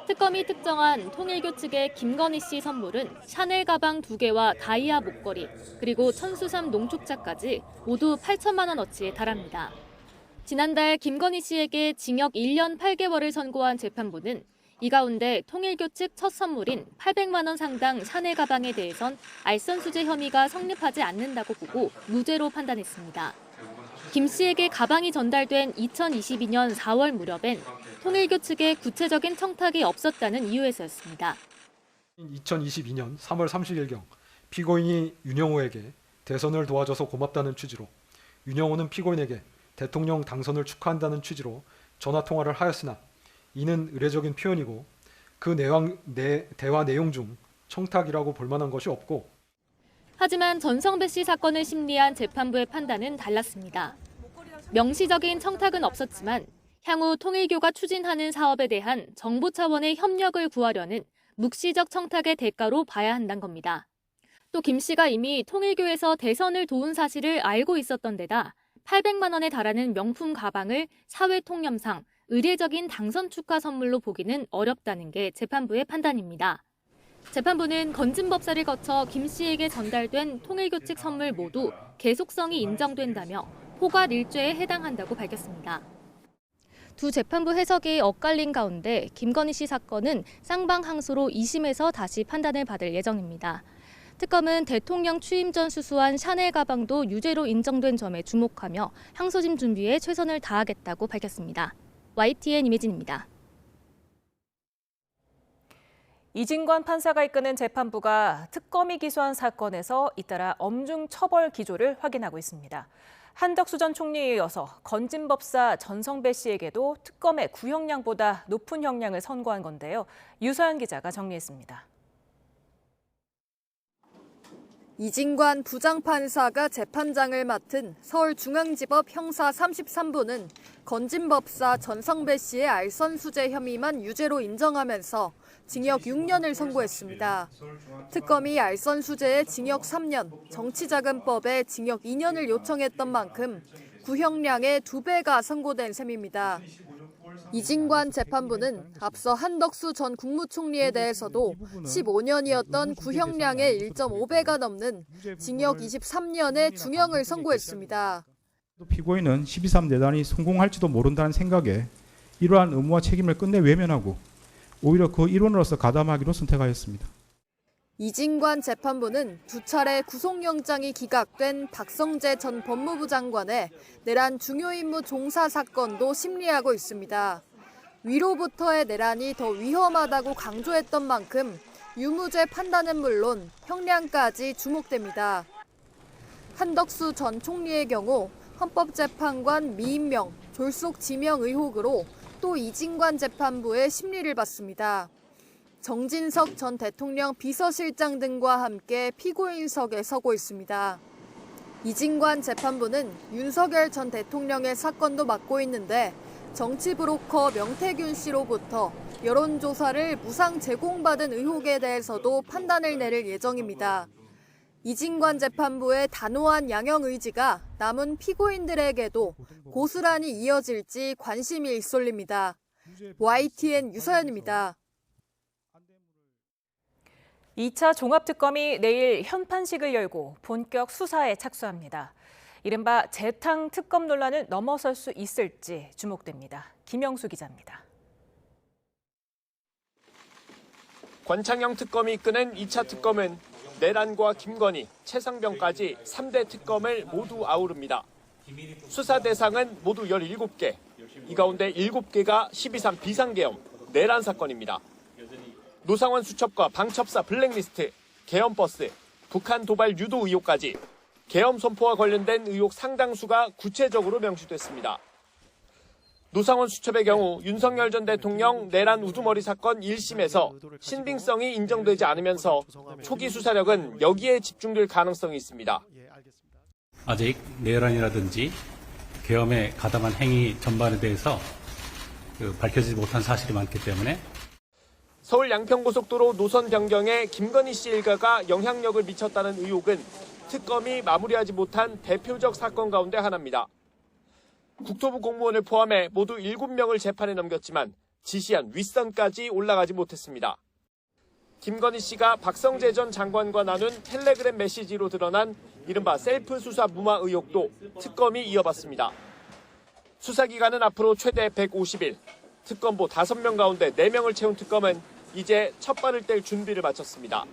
특검이 특정한 통일교 측의 김건희 씨 선물은 샤넬 가방 2개와 다이아 목걸이, 그리고 천수삼 농축자까지 모두 8천만 원어치에 달합니다. 지난달 김건희 씨에게 징역 1년 8개월을 선고한 재판부는 이 가운데 통일교 측 첫 선물인 800만 원 상당 샤넬 가방에 대해선 알선수재 혐의가 성립하지 않는다고 보고 무죄로 판단했습니다. 김 씨에게 가방이 전달된 2022년 4월 무렵엔 통일교 측에 구체적인 청탁이 없었다는 이유에서였습니다. 2022년 3월 30일경 피고인이 윤영호에게 대선을 도와줘서 고맙다는 취지로 윤영호는 피고인에게 대통령 당선을 축하한다는 취지로 전화통화를 하였으나 이는 의례적인 표현이고 그 대화 내용 중 청탁이라고 볼 만한 것이 없고 하지만 전성배 씨 사건을 심리한 재판부의 판단은 달랐습니다. 명시적인 청탁은 없었지만 향후 통일교가 추진하는 사업에 대한 정부 차원의 협력을 구하려는 묵시적 청탁의 대가로 봐야 한다는 겁니다. 또 김 씨가 이미 통일교에서 대선을 도운 사실을 알고 있었던 데다 800만 원에 달하는 명품 가방을 사회 통념상 의례적인 당선 축하 선물로 보기는 어렵다는 게 재판부의 판단입니다. 재판부는 건진법사를 거쳐 김 씨에게 전달된 통일교 측 선물 모두 계속성이 인정된다며 포괄 일죄에 해당한다고 밝혔습니다. 두 재판부 해석이 엇갈린 가운데 김건희 씨 사건은 쌍방항소로 2심에서 다시 판단을 받을 예정입니다. 특검은 대통령 취임 전 수수한 샤넬 가방도 유죄로 인정된 점에 주목하며 항소심 준비에 최선을 다하겠다고 밝혔습니다. YTN 임혜진입니다. 이진관 판사가 이끄는 재판부가 특검이 기소한 사건에서 잇따라 엄중 처벌 기조를 확인하고 있습니다. 한덕수 전 총리에 이어서 건진법사 전성배 씨에게도 특검의 구형량보다 높은 형량을 선고한 건데요. 유서연 기자가 정리했습니다. 이진관 부장판사가 재판장을 맡은 서울중앙지법 형사 33부는 건진법사 전성배 씨의 알선수재 혐의만 유죄로 인정하면서 징역 6년을 선고했습니다. 특검이 알선수재에 징역 3년, 정치자금법에 징역 2년을 요청했던 만큼 구형량의 2배가 선고된 셈입니다. 이진관 재판부는 앞서 한덕수 전 국무총리에 대해서도 15년이었던 구형량의 1.5배가 넘는 징역 23년의 중형을 선고했습니다. 피고인은 12.3 내란이 성공할지도 모른다는 생각에 이러한 의무와 책임을 끝내 외면하고 오히려 그 일원으로서 가담하기로 선택하였습니다. 이진관 재판부는 두 차례 구속영장이 기각된 박성재 전 법무부 장관의 내란 중요임무 종사 사건도 심리하고 있습니다. 위로부터의 내란이 더 위험하다고 강조했던 만큼 유무죄 판단은 물론 형량까지 주목됩니다. 한덕수 전 총리의 경우 헌법재판관 미임명, 졸속 지명 의혹으로 또 이진관 재판부의 심리를 받습니다. 정진석 전 대통령 비서실장 등과 함께 피고인석에 서고 있습니다. 이진관 재판부는 윤석열 전 대통령의 사건도 맡고 있는데 정치 브로커 명태균 씨로부터 여론조사를 무상 제공받은 의혹에 대해서도 판단을 내릴 예정입니다. 이진관 재판부의 단호한 양형 의지가 남은 피고인들에게도 고스란히 이어질지 관심이 쏠립니다. YTN 유서연입니다. 2차 종합특검이 내일 현판식을 열고 본격 수사에 착수합니다. 이른바 재탕 특검 논란을 넘어설 수 있을지 주목됩니다. 김영수 기자입니다. 권창형 특검이 이끄는 2차 특검은 내란과 김건희, 최상병까지 3대 특검을 모두 아우릅니다. 수사 대상은 모두 17개. 이 가운데 7개가 12.3 비상계엄, 내란 사건입니다. 노상원 수첩과 방첩사 블랙리스트, 계엄버스, 북한 도발 유도 의혹까지 계엄 선포와 관련된 의혹 상당수가 구체적으로 명시됐습니다. 노상원 수첩의 경우 윤석열 전 대통령 내란 우두머리 사건 1심에서 신빙성이 인정되지 않으면서 초기 수사력은 여기에 집중될 가능성이 있습니다. 아직 내란이라든지 계엄에 가담한 행위 전반에 대해서 밝혀지지 못한 사실이 많기 때문에 서울 양평고속도로 노선 변경에 김건희 씨 일가가 영향력을 미쳤다는 의혹은 특검이 마무리하지 못한 대표적 사건 가운데 하나입니다. 국토부 공무원을 포함해 모두 7명을 재판에 넘겼지만 지시한 윗선까지 올라가지 못했습니다. 김건희 씨가 박성재 전 장관과 나눈 텔레그램 메시지로 드러난 이른바 셀프 수사 무마 의혹도 특검이 이어봤습니다. 수사기간은 앞으로 최대 150일, 특검보 5명 가운데 4명을 채운 특검은 이제 첫 발을 뗄 준비를 마쳤습니다.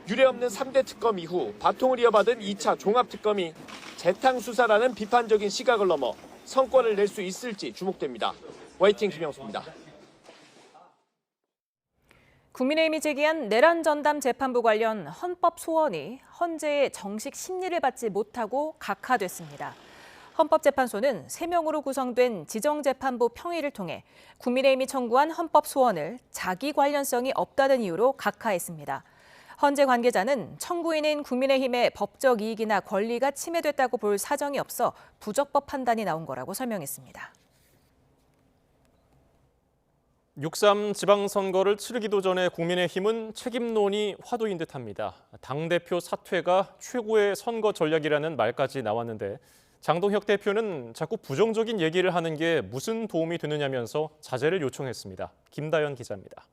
유례없는 3대 특검 이후 바통을 이어받은 2차 종합특검이 재탕수사라는 비판적인 시각을 넘어 성과를 낼 수 있을지 주목됩니다. YTN 김영수입니다. 국민의힘이 제기한 내란 전담 재판부 관련 헌법 소원이 헌재의 정식 심리를 받지 못하고 각하됐습니다. 헌법재판소는 3명으로 구성된 지정재판부 평의를 통해 국민의힘이 청구한 헌법 소원을 자기 관련성이 없다는 이유로 각하했습니다. 헌재 관계자는 청구인인 국민의힘의 법적 이익이나 권리가 침해됐다고 볼 사정이 없어 부적법 판단이 나온 거라고 설명했습니다. 6.3 지방선거를 치르기도 전에 국민의힘은 책임론이 화두인 듯합니다. 당대표 사퇴가 최고의 선거 전략이라는 말까지 나왔는데 장동혁 대표는 자꾸 부정적인 얘기를 하는 게 무슨 도움이 되느냐면서 자제를 요청했습니다. 김다연 기자입니다.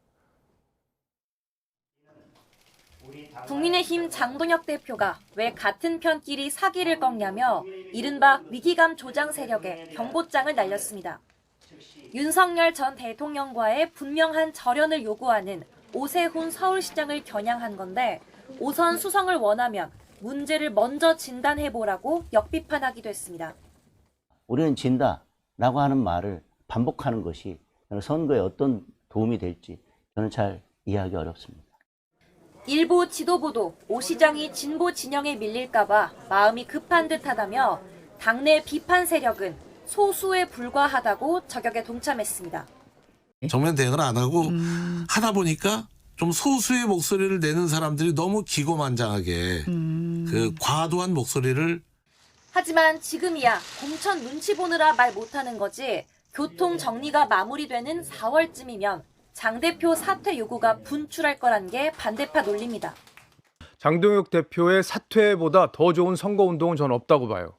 국민의힘 장동혁 대표가 왜 같은 편끼리 사기를 꺾냐며 이른바 위기감 조장 세력에 경고장을 날렸습니다. 윤석열 전 대통령과의 분명한 절연을 요구하는 오세훈 서울시장을 겨냥한 건데 오선 수성을 원하면 문제를 먼저 진단해보라고 역비판하기도 했습니다. 우리는 진다라고 하는 말을 반복하는 것이 선거에 어떤 도움이 될지 저는 잘 이해하기 어렵습니다. 일부 지도부도 오 시장이 진보 진영에 밀릴까 봐 마음이 급한 듯하다며 당내 비판 세력은 소수에 불과하다고 저격에 동참했습니다. 정면 대응을 안 하고 하다 보니까 좀 소수의 목소리를 내는 사람들이 너무 기고만장하게 그 과도한 목소리를 하지만 지금이야 공천 눈치 보느라 말 못하는 거지 교통 정리가 마무리되는 4월쯤이면 장 대표 사퇴 요구가 분출할 거란 게 반대파 논리입니다. 장동혁 대표의 사퇴보다 더 좋은 선거운동은 전 없다고 봐요.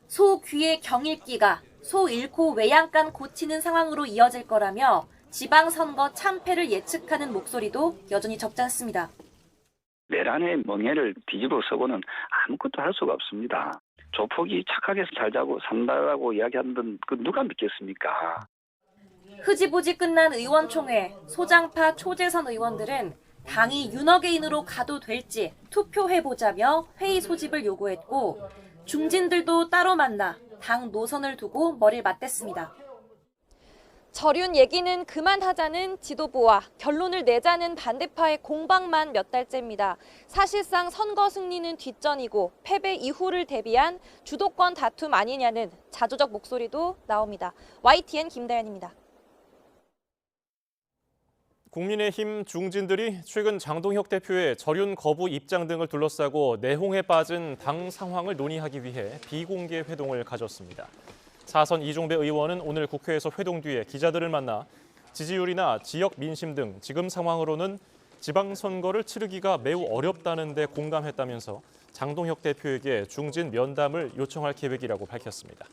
소 귀의 경읽기가 소 잃고 외양간 고치는 상황으로 이어질 거라며 지방선거 참패를 예측하는 목소리도 여전히 적지 않습니다. 내란의 멍해를 뒤집어 쓰고는 아무것도 할 수가 없습니다. 조폭이 착하게 살자고 산다라고 이야기하는 그 누가 믿겠습니까? 흐지부지 끝난 의원총회, 소장파 초재선 의원들은 당이 윤어게인으로 가도 될지 투표해보자며 회의 소집을 요구했고 중진들도 따로 만나 당 노선을 두고 머리를 맞댔습니다. 절윤 얘기는 그만하자는 지도부와 결론을 내자는 반대파의 공방만 몇 달째입니다. 사실상 선거 승리는 뒷전이고 패배 이후를 대비한 주도권 다툼 아니냐는 자조적 목소리도 나옵니다. YTN 김다연입니다. 국민의힘 중진들이 최근 장동혁 대표의 절윤 거부 입장 등을 둘러싸고 내홍에 빠진 당 상황을 논의하기 위해 비공개 회동을 가졌습니다. 사선 이종배 의원은 오늘 국회에서 회동 뒤에 기자들을 만나 지지율이나 지역 민심 등 지금 상황으로는 지방선거를 치르기가 매우 어렵다는 데 공감했다면서 장동혁 대표에게 중진 면담을 요청할 계획이라고 밝혔습니다.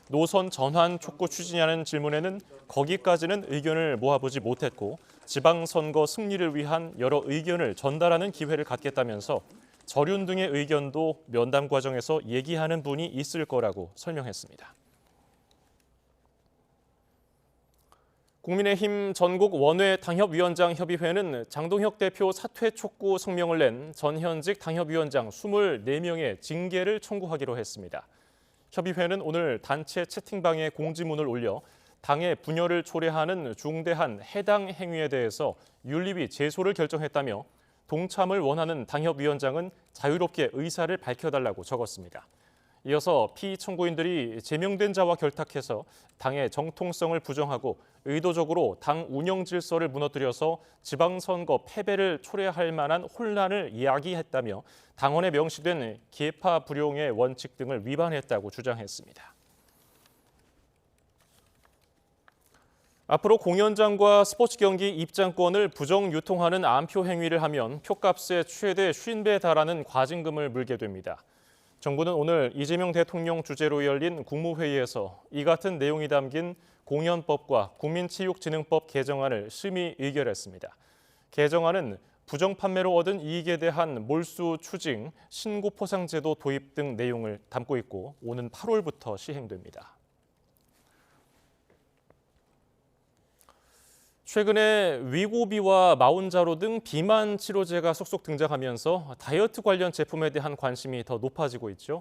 노선 전환 촉구 추진하는 질문에는 거기까지는 의견을 모아보지 못했고 지방선거 승리를 위한 여러 의견을 전달하는 기회를 갖겠다면서 절윤 등의 의견도 면담 과정에서 얘기하는 분이 있을 거라고 설명했습니다. 국민의힘 전국 원외 당협위원장 협의회는 장동혁 대표 사퇴 촉구 성명을 낸 전현직 당협위원장 24명의 징계를 청구하기로 했습니다. 협의회는 오늘 단체 채팅방에 공지문을 올려 당의 분열을 초래하는 중대한 해당 행위에 대해서 윤리위 제소를 결정했다며 동참을 원하는 당협위원장은 자유롭게 의사를 밝혀달라고 적었습니다. 이어서 피의 청구인들이 제명된 자와 결탁해서 당의 정통성을 부정하고 의도적으로 당 운영 질서를 무너뜨려서 지방선거 패배를 초래할 만한 혼란을 야기했다며 당원에 명시된 계파 불용의 원칙 등을 위반했다고 주장했습니다. 앞으로 공연장과 스포츠 경기 입장권을 부정 유통하는 암표 행위를 하면 표값의 최대 50배에 달하는 과징금을 물게 됩니다. 정부는 오늘 이재명 대통령 주재로 열린 국무회의에서 이 같은 내용이 담긴 공연법과 국민체육진흥법 개정안을 심의 의결했습니다. 개정안은 부정 판매로 얻은 이익에 대한 몰수 추징, 신고 포상 제도 도입 등 내용을 담고 있고 오는 8월부터 시행됩니다. 최근에 위고비와 마운자로 등 비만 치료제가 속속 등장하면서 다이어트 관련 제품에 대한 관심이 더 높아지고 있죠.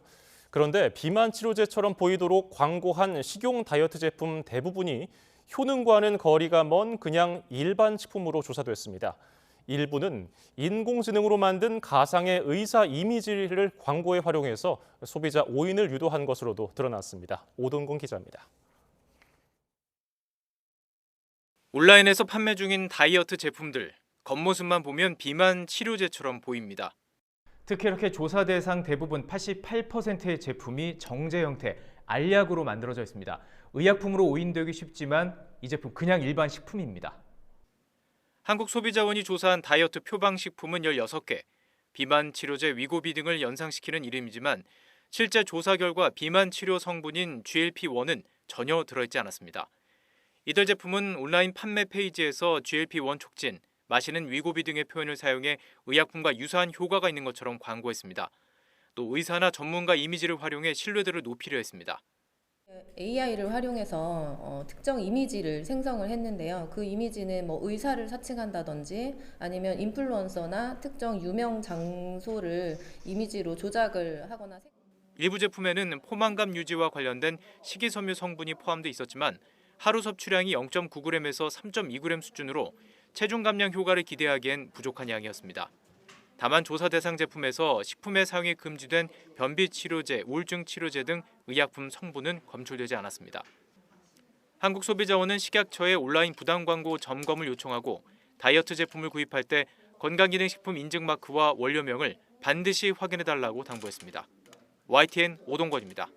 그런데 비만 치료제처럼 보이도록 광고한 식용 다이어트 제품 대부분이 효능과는 거리가 먼 그냥 일반 식품으로 조사됐습니다. 일부는 인공지능으로 만든 가상의 의사 이미지를 광고에 활용해서 소비자 오인을 유도한 것으로도 드러났습니다. 오동근 기자입니다. 온라인에서 판매 중인 다이어트 제품들, 겉모습만 보면 비만 치료제처럼 보입니다. 특히 이렇게 조사 대상 대부분 88%의 제품이 정제 형태, 알약으로 만들어져 있습니다. 의약품으로 오인되기 쉽지만 이 제품 그냥 일반 식품입니다. 한국소비자원이 조사한 다이어트 표방식품은 16개, 비만 치료제 위고비 등을 연상시키는 이름이지만 실제 조사 결과 비만 치료 성분인 GLP-1은 전혀 들어있지 않았습니다. 이들 제품은 온라인 판매 페이지에서 GLP-1 촉진, 마시는 위고비 등의 표현을 사용해 의약품과 유사한 효과가 있는 것처럼 광고했습니다. 또 의사나 전문가 이미지를 활용해 신뢰도를 높이려 했습니다. AI를 활용해서 특정 이미지를 생성을 했는데요. 그 이미지는 의사를 사칭한다든지 아니면 인플루언서나 특정 유명 장소를 이미지로 조작을 하거나 일부 제품에는 포만감 유지와 관련된 식이섬유 성분이 포함돼 있었지만 하루 섭취량이 0.9g에서 3.2g 수준으로 체중 감량 효과를 기대하기엔 부족한 양이었습니다. 다만 조사 대상 제품에서 식품의 사용이 금지된 변비 치료제, 우울증 치료제 등 의약품 성분은 검출되지 않았습니다. 한국소비자원은 식약처에 온라인 부당 광고 점검을 요청하고 다이어트 제품을 구입할 때 건강기능식품 인증 마크와 원료명을 반드시 확인해달라고 당부했습니다. YTN 오동건입니다.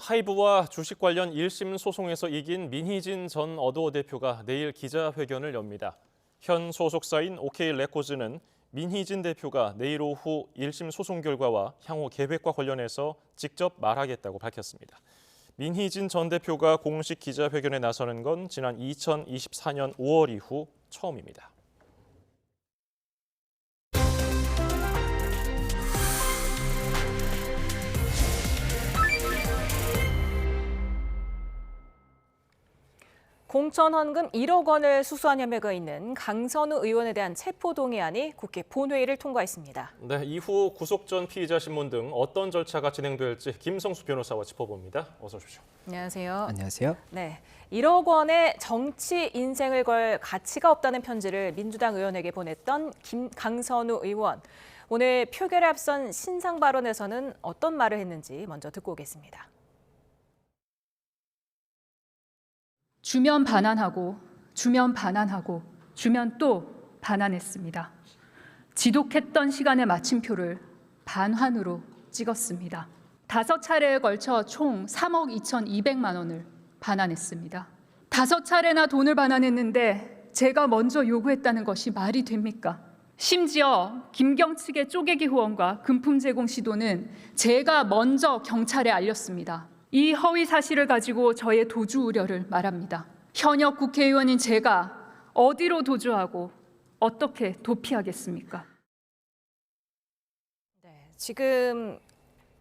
하이브와 주식 관련 1심 소송에서 이긴 민희진 전 어도어 대표가 내일 기자회견을 엽니다. 현 소속사인 OK레코즈는 민희진 대표가 내일 오후 1심 소송 결과와 향후 계획과 관련해서 직접 말하겠다고 밝혔습니다. 민희진 전 대표가 공식 기자회견에 나서는 건 지난 2024년 5월 이후 처음입니다. 공천 헌금 1억 원을 수수한 혐의가 있는 강선우 의원에 대한 체포동의안이 국회 본회의를 통과했습니다. 네, 이후 구속 전 피의자 신문 등 어떤 절차가 진행될지 김성수 변호사와 짚어봅니다. 어서 오십시오. 안녕하세요. 안녕하세요. 네, 1억 원의 정치 인생을 걸 가치가 없다는 편지를 민주당 의원에게 보냈던 강선우 의원. 오늘 표결에 앞선 신상 발언에서는 어떤 말을 했는지 먼저 듣고 오겠습니다. 주면 반환하고 주면 반환하고 주면 또 반환했습니다. 지독했던 시간의 마침표를 반환으로 찍었습니다. 5차례에 걸쳐 총 3억 2,200만 원을 반환했습니다. 5차례나 돈을 반환했는데 제가 먼저 요구했다는 것이 말이 됩니까? 심지어 김경 측의 쪼개기 후원과 금품 제공 시도는 제가 먼저 경찰에 알렸습니다. 이 허위 사실을 가지고 저의 도주 우려를 말합니다. 현역 국회의원인 제가 어디로 도주하고 어떻게 도피하겠습니까? 네, 지금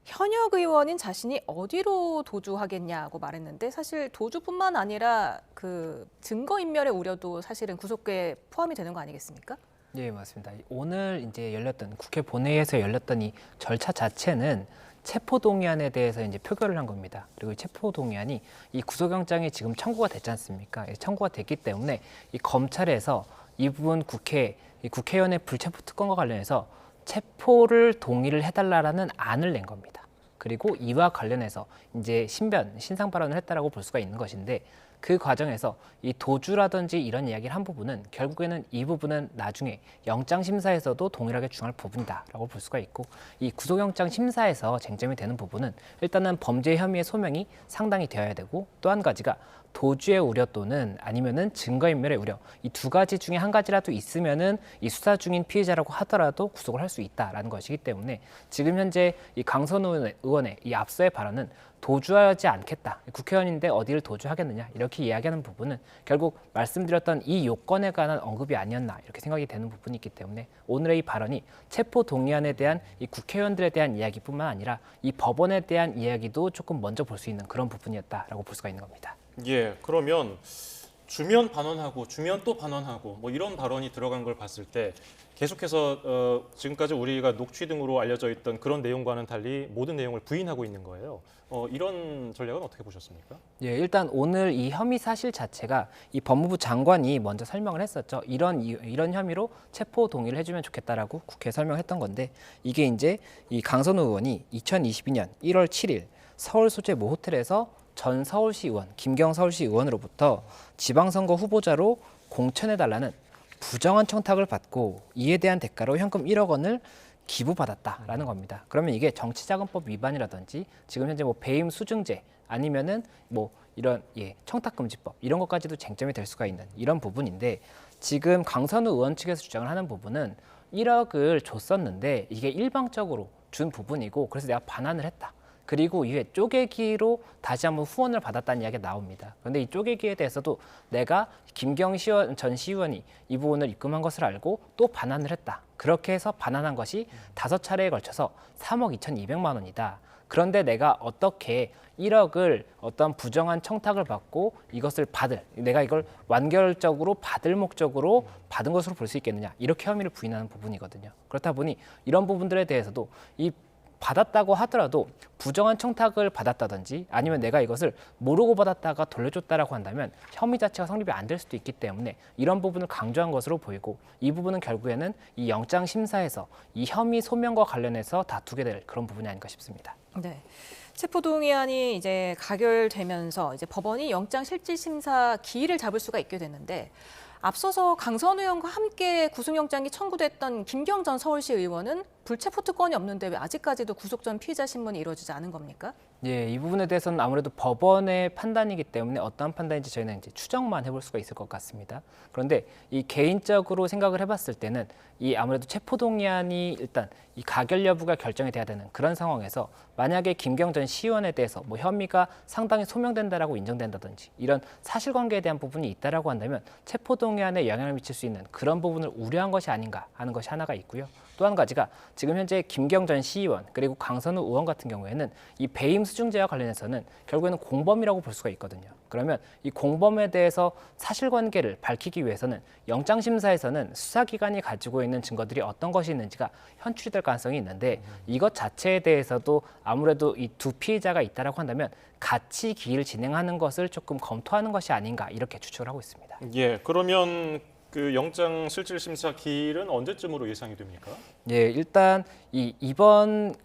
현역 의원인 자신이 어디로 도주하겠냐고 말했는데 사실 도주뿐만 아니라 그 증거인멸의 우려도 사실은 구속계에 포함이 되는 거 아니겠습니까? 네, 맞습니다. 오늘 이제 열렸던 국회 본회의에서 열렸던 이 절차 자체는 체포동의안에 대해서 이제 표결을 한 겁니다. 그리고 이 체포동의안이 이 구속영장이 지금 청구가 됐지 않습니까? 청구가 됐기 때문에 이 검찰에서 이 부분 국회의원의 불체포 특권과 관련해서 체포를 동의를 해달라는 안을 낸 겁니다. 그리고 이와 관련해서 이제 신상 발언을 했다라고 볼 수가 있는 것인데 그 과정에서 이 도주라든지 이런 이야기를 한 부분은 결국에는 이 부분은 나중에 영장 심사에서도 동일하게 중요할 부분이다라고 볼 수가 있고, 이 구속영장 심사에서 쟁점이 되는 부분은 일단은 범죄 혐의의 소명이 상당히 되어야 되고, 또 한 가지가 도주의 우려 또는 아니면은 증거인멸의 우려, 이 두 가지 중에 한 가지라도 있으면은 이 수사 중인 피해자라고 하더라도 구속을 할 수 있다라는 것이기 때문에 지금 현재 이 강선우 의원의 이 앞서의 발언은 도주하지 않겠다, 국회의원인데 어디를 도주하겠느냐 이렇게 이야기하는 부분은 결국 말씀드렸던 이 요건에 관한 언급이 아니었나 이렇게 생각이 되는 부분이 있기 때문에 오늘의 이 발언이 체포 동의안에 대한 이 국회의원들에 대한 이야기뿐만 아니라 이 법원에 대한 이야기도 조금 먼저 볼 수 있는 그런 부분이었다라고 볼 수가 있는 겁니다. 예, 그러면 주면 반원하고 주면 또 반원하고 뭐 이런 발언이 들어간 걸 봤을 때 계속해서 지금까지 우리가 녹취 등으로 알려져 있던 그런 내용과는 달리 모든 내용을 부인하고 있는 거예요. 이런 전략은 어떻게 보셨습니까? 예, 일단 오늘 이 혐의 사실 자체가 이 법무부 장관이 먼저 설명을 했었죠. 이런 혐의로 체포 동의를 해주면 좋겠다라고 국회에 설명했던 건데, 이게 이제 이 강선우 의원이 2022년 1월 7일 서울 소재 모 호텔에서 전 서울시 의원 김경 서울시 의원으로부터 지방선거 후보자로 공천해달라는 부정한 청탁을 받고 이에 대한 대가로 현금 1억 원을 기부받았다라는 겁니다. 그러면 이게 정치자금법 위반이라든지 지금 현재 뭐 배임 수증제 아니면은 뭐 이런 청탁금지법 이런 것까지도 쟁점이 될 수가 있는 이런 부분인데, 지금 강선우 의원 측에서 주장을 하는 부분은 1억을 줬었는데 이게 일방적으로 준 부분이고 그래서 내가 반환을 했다. 그리고 이후에 쪼개기로 다시 한번 후원을 받았다는 이야기가 나옵니다. 그런데 이 쪼개기에 대해서도 내가 김경 전 시의원이 이 부분을 입금한 것을 알고 또 반환을 했다. 그렇게 해서 반환한 것이 5차례에 걸쳐서 3억 2,200만 원이다. 그런데 내가 어떻게 1억을 어떤 부정한 청탁을 받고 이것을 내가 이걸 완결적으로 받을 목적으로 받은 것으로 볼 수 있겠느냐. 이렇게 혐의를 부인하는 부분이거든요. 그렇다 보니 이런 부분들에 대해서도 이 받았다고 하더라도 부정한 청탁을 받았다든지 아니면 내가 이것을 모르고 받았다가 돌려줬다라고 한다면 혐의 자체가 성립이 안 될 수도 있기 때문에 이런 부분을 강조한 것으로 보이고, 이 부분은 결국에는 이 영장 심사에서 이 혐의 소명과 관련해서 다투게 될 그런 부분이 아닐까 싶습니다. 네. 체포동의안이 이제 가결되면서 이제 법원이 영장 실질 심사 기일을 잡을 수가 있게 됐는데, 앞서서 강선우 의원과 함께 구속영장이 청구됐던 김경 전 서울시 의원은 불체포 특권이 없는데 왜 아직까지도 구속 전 피의자 신문이 이루어지지 않은 겁니까? 예, 이 부분에 대해서는 아무래도 법원의 판단이기 때문에 어떠한 판단인지 저희는 이제 추정만 해볼 수가 있을 것 같습니다. 그런데 이 개인적으로 생각을 해봤을 때는 이 아무래도 체포동의안이 일단 이 가결 여부가 결정이 돼야 되는 그런 상황에서 만약에 김경 전 시의원에 대해서 뭐 혐의가 상당히 소명된다라고 인정된다든지 이런 사실관계에 대한 부분이 있다라고 한다면 체포동의안에 영향을 미칠 수 있는 그런 부분을 우려한 것이 아닌가 하는 것이 하나가 있고요. 또 한 가지가 지금 현재 김경 전 시의원 그리고 강선우 의원 같은 경우에는 이 배임 수증제와 관련해서는 결국에는 공범이라고 볼 수가 있거든요. 그러면 이 공범에 대해서 사실관계를 밝히기 위해서는 영장심사에서는 수사기관이 가지고 있는 증거들이 어떤 것이 있는지가 현출될 가능성이 있는데, 이것 자체에 대해서도 아무래도 이 두 피해자가 있다라고 한다면 같이 기일 진행하는 것을 조금 검토하는 것이 아닌가 이렇게 추측을 하고 있습니다. 예, 그러면 그 영장 실질 심사 기일은 언제쯤으로 예상이 됩니까? 예, 일단 이번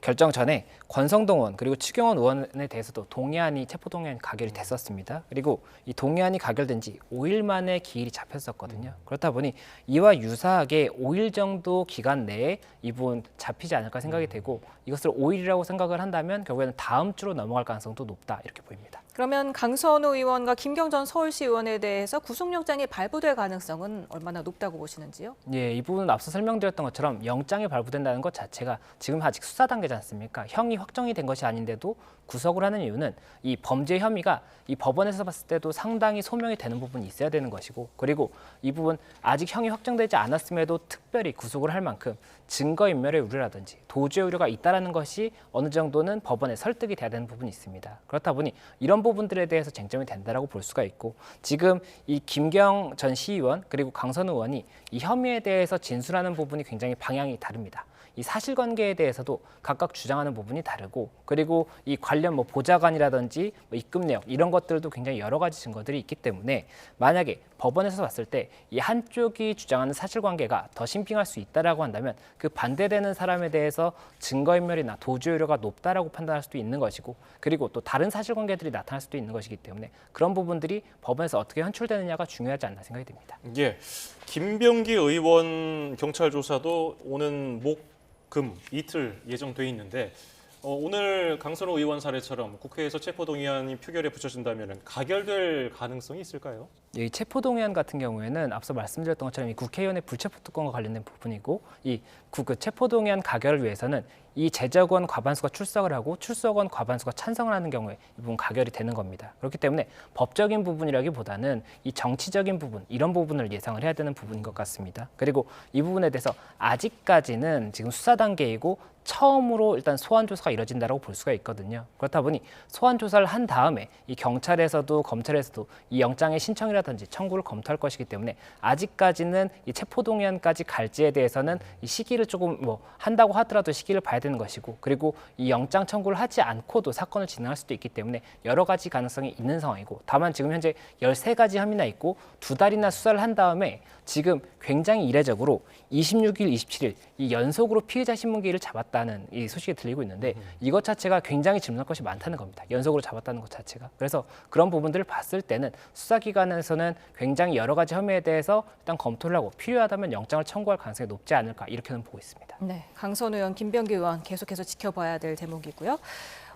결정 전에 권성동 의원 그리고 추경원 의원에 대해서도 동의안이 체포동의안이 가결이 됐었습니다. 그리고 이 동의안이 가결된 지 5일 만에 기일이 잡혔었거든요. 그렇다 보니 이와 유사하게 5일 정도 기간 내에 이 부분 잡히지 않을까 생각이 되고, 이것을 5일이라고 생각을 한다면 결국에는 다음 주로 넘어갈 가능성도 높다 이렇게 보입니다. 그러면 강선우 의원과 김경 전 서울시 의원에 대해서 구속영장이 발부될 가능성은 얼마나 높다고 보시는지요? 예, 이 부분은 앞서 설명드렸던 것처럼 영장이 발부된다는 것 자체가 지금 아직 수사 단계지 않습니까? 형이 확정이 된 것이 아닌데도 구속을 하는 이유는 이 범죄 혐의가 이 법원에서 봤을 때도 상당히 소명이 되는 부분이 있어야 되는 것이고, 그리고 이 부분 아직 형이 확정되지 않았음에도 특별히 구속을 할 만큼 증거인멸의 우려라든지 도주의 우려가 있다는 것이 어느 정도는 법원에 설득이 돼야 되는 부분이 있습니다. 그렇다 보니 이런 부분들에 대해서 쟁점이 된다라고 볼 수가 있고, 지금 이 김경 전 시의원 그리고 강선우 의원이 이 혐의에 대해서 진술하는 부분이 굉장히 방향이 다릅니다. 이 사실관계에 대해서도 각각 주장하는 부분이 다르고 그리고 이 관련 뭐 보좌관이라든지 뭐 입금 내역 이런 것들도 굉장히 여러 가지 증거들이 있기 때문에 만약에 법원에서 봤을 때 이 한쪽이 주장하는 사실관계가 더 신빙할 수 있다라고 한다면 그 반대되는 사람에 대해서 증거인멸이나 도주우려가 높다라고 판단할 수도 있는 것이고 그리고 또 다른 사실관계들이 나타날 수도 있는 것이기 때문에 그런 부분들이 법원에서 어떻게 현출되느냐가 중요하지 않나 생각이 듭니다. 예, 김병기 의원 경찰 조사도 오는 목, 금 이틀 예정돼 있는데 오늘 강선호 의원 사례처럼 국회에서 체포동의안이 표결에 붙여진다면 가결될 가능성이 있을까요? 이 체포동의안 같은 경우에는 앞서 말씀드렸던 것처럼 이 국회의원의 불체포 특권과 관련된 부분이고 이 체포동의안 가결을 위해서는 이 제적원 과반수가 출석을 하고 출석원 과반수가 찬성을 하는 경우에 이 부분 가결이 되는 겁니다. 그렇기 때문에 법적인 부분이라기보다는 이 정치적인 부분, 이런 부분을 예상을 해야 되는 부분인 것 같습니다. 그리고 이 부분에 대해서 아직까지는 지금 수사 단계이고 처음으로 일단 소환 조사가 이뤄진다고 볼 수가 있거든요. 그렇다 보니 소환 조사를 한 다음에 이 경찰에서도 검찰에서도 이 영장의 신청이라든지 청구를 검토할 것이기 때문에 아직까지는 이 체포동의안까지 갈지에 대해서는 이 시기를 조금 뭐 한다고 하더라도 시기를 봐야 되는 것이고 그리고 이 영장 청구를 하지 않고도 사건을 진행할 수도 있기 때문에 여러 가지 가능성이 있는 상황이고 다만 지금 현재 13가지 혐의나 있고 2달이나 수사를 한 다음에 지금 굉장히 이례적으로 26일, 27일 이 연속으로 피의자 신문기일을 잡았다는 이 소식이 들리고 있는데 이것 자체가 굉장히 질문할 것이 많다는 겁니다. 연속으로 잡았다는 것 자체가. 그래서 그런 부분들을 봤을 때는 수사기관에서는 굉장히 여러 가지 혐의에 대해서 일단 검토를 하고 필요하다면 영장을 청구할 가능성이 높지 않을까 이렇게는 보고 있습니다. 네, 강선호 의원, 김병기 의원 계속해서 지켜봐야 될 대목이고요.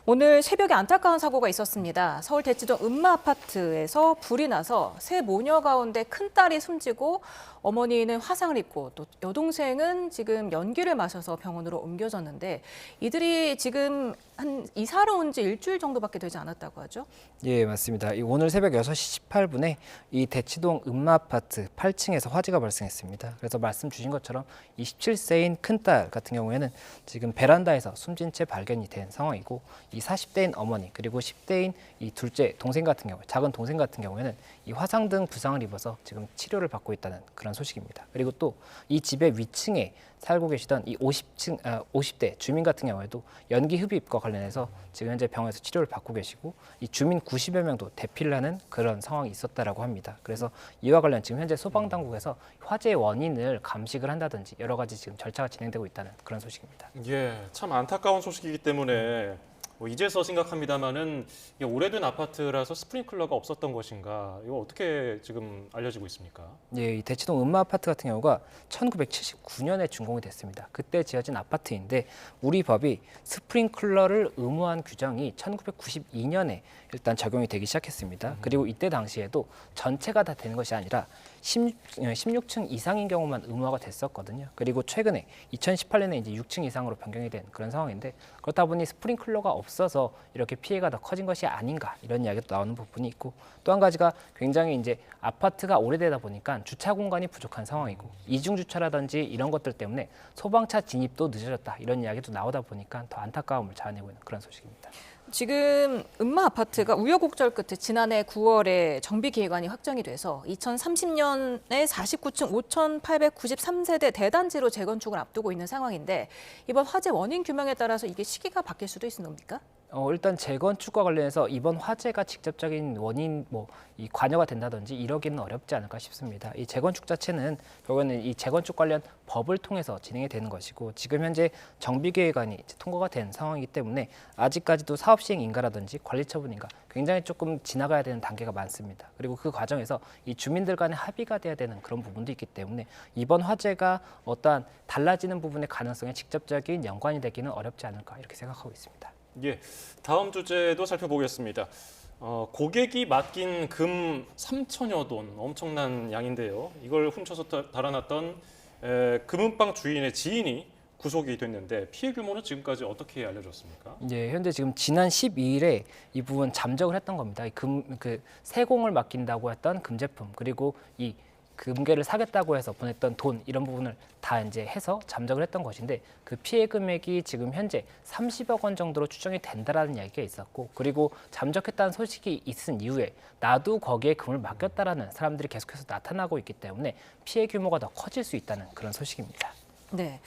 오늘 새벽에 안타까운 사고가 있었습니다. 서울 대치동 음마 아파트에서 불이 나서 세 모녀 가운데 큰딸이 숨지고 어머니는 화상을 입고 또 여동생은 지금 연기를 마셔서 병원으로 옮겨졌는데 이들이 지금 한 이사를 온 지 일주일 정도밖에 되지 않았다고 하죠? 예, 맞습니다. 오늘 새벽 6시 18분에 이 대치동 음마 아파트 8층에서 화재가 발생했습니다. 그래서 말씀 주신 것처럼 27세인 큰딸 같은 경우에는 지금 베란다에서 숨진 채 발견이 된 상황이고 이 40대인 어머니 그리고 10대인 이 둘째 동생 같은 경우, 작은 동생 같은 경우에는 이 화상 등 부상을 입어서 지금 치료를 받고 있다는 그런 소식입니다. 그리고 또 이 집의 위층에 살고 계시던 이 50대 주민 같은 경우에도 연기 흡입과 관련해서 지금 현재 병원에서 치료를 받고 계시고 이 주민 90여 명도 대피를 하는 그런 상황이 있었다라고 합니다. 그래서 이와 관련 지금 현재 소방당국에서 화재의 원인을 감식을 한다든지 여러 가지 지금 절차가 진행되고 있다는 그런 소식입니다. 예, 참 안타까운 소식이기 때문에 이제서 생각합니다마는 오래된 아파트라서 스프링클러가 없었던 것인가? 이거 어떻게 지금 알려지고 있습니까? 예, 이 대치동 음마 아파트 같은 경우가 1979년에 준공이 됐습니다. 그때 지어진 아파트인데 우리 법이 스프링클러를 의무화한 규정이 1992년에 일단 적용이 되기 시작했습니다. 그리고 이때 당시에도 전체가 다 되는 것이 아니라 16층 이상인 경우만 의무화가 됐었거든요. 그리고 최근에 2018년에 이제 6층 이상으로 변경이 된 그런 상황인데 그렇다 보니 스프링클러가 없어서 이렇게 피해가 더 커진 것이 아닌가 이런 이야기도 나오는 부분이 있고 또 한 가지가 굉장히 이제 아파트가 오래되다 보니까 주차 공간이 부족한 상황이고 이중 주차라든지 이런 것들 때문에 소방차 진입도 늦어졌다 이런 이야기도 나오다 보니까 더 안타까움을 자아내고 있는 그런 소식입니다. 지금 음마 아파트가 우여곡절 끝에 지난해 9월에 정비 계획안이 확정이 돼서 2030년에 49층 5,893세대 대단지로 재건축을 앞두고 있는 상황인데 이번 화재 원인 규명에 따라서 이게 시기가 바뀔 수도 있는 겁니까? 일단 재건축과 관련해서 이번 화재가 직접적인 원인 이 관여가 된다든지 이러기는 어렵지 않을까 싶습니다. 이 재건축 자체는 결국에는 이 재건축 관련 법을 통해서 진행이 되는 것이고 지금 현재 정비계획안이 이제 통과가 된 상황이기 때문에 아직까지도 사업 시행 인가라든지 관리 처분 인가 굉장히 조금 지나가야 되는 단계가 많습니다. 그리고 그 과정에서 이 주민들 간의 합의가 돼야 되는 그런 부분도 있기 때문에 이번 화재가 어떠한 달라지는 부분의 가능성에 직접적인 연관이 되기는 어렵지 않을까 이렇게 생각하고 있습니다. 예, 다음 주제도 살펴보겠습니다. 고객이 맡긴 금 3천여 돈, 엄청난 양인데요. 이걸 훔쳐서 달아났던 금은방 주인의 지인이 구속이 됐는데 피해 규모는 지금까지 어떻게 알려졌습니까? 예, 현재 지금 지난 12일에 이 부분 잠적을 했던 겁니다. 세공을 맡긴다고 했던 금제품 그리고 이 금괴를 사겠다고 해서 보냈던 돈 이런 부분을 다 이제 해서 잠적을 했던 것인데 그 피해 금액이 지금 현재 30억 원 정도로 추정이 된다라는 이야기가 있었고 그리고 잠적했다는 소식이 있은 이후에 나도 거기에 금을 맡겼다라는 사람들이 계속해서 나타나고 있기 때문에 피해 규모가 더 커질 수 있다는 그런 소식입니다. 네.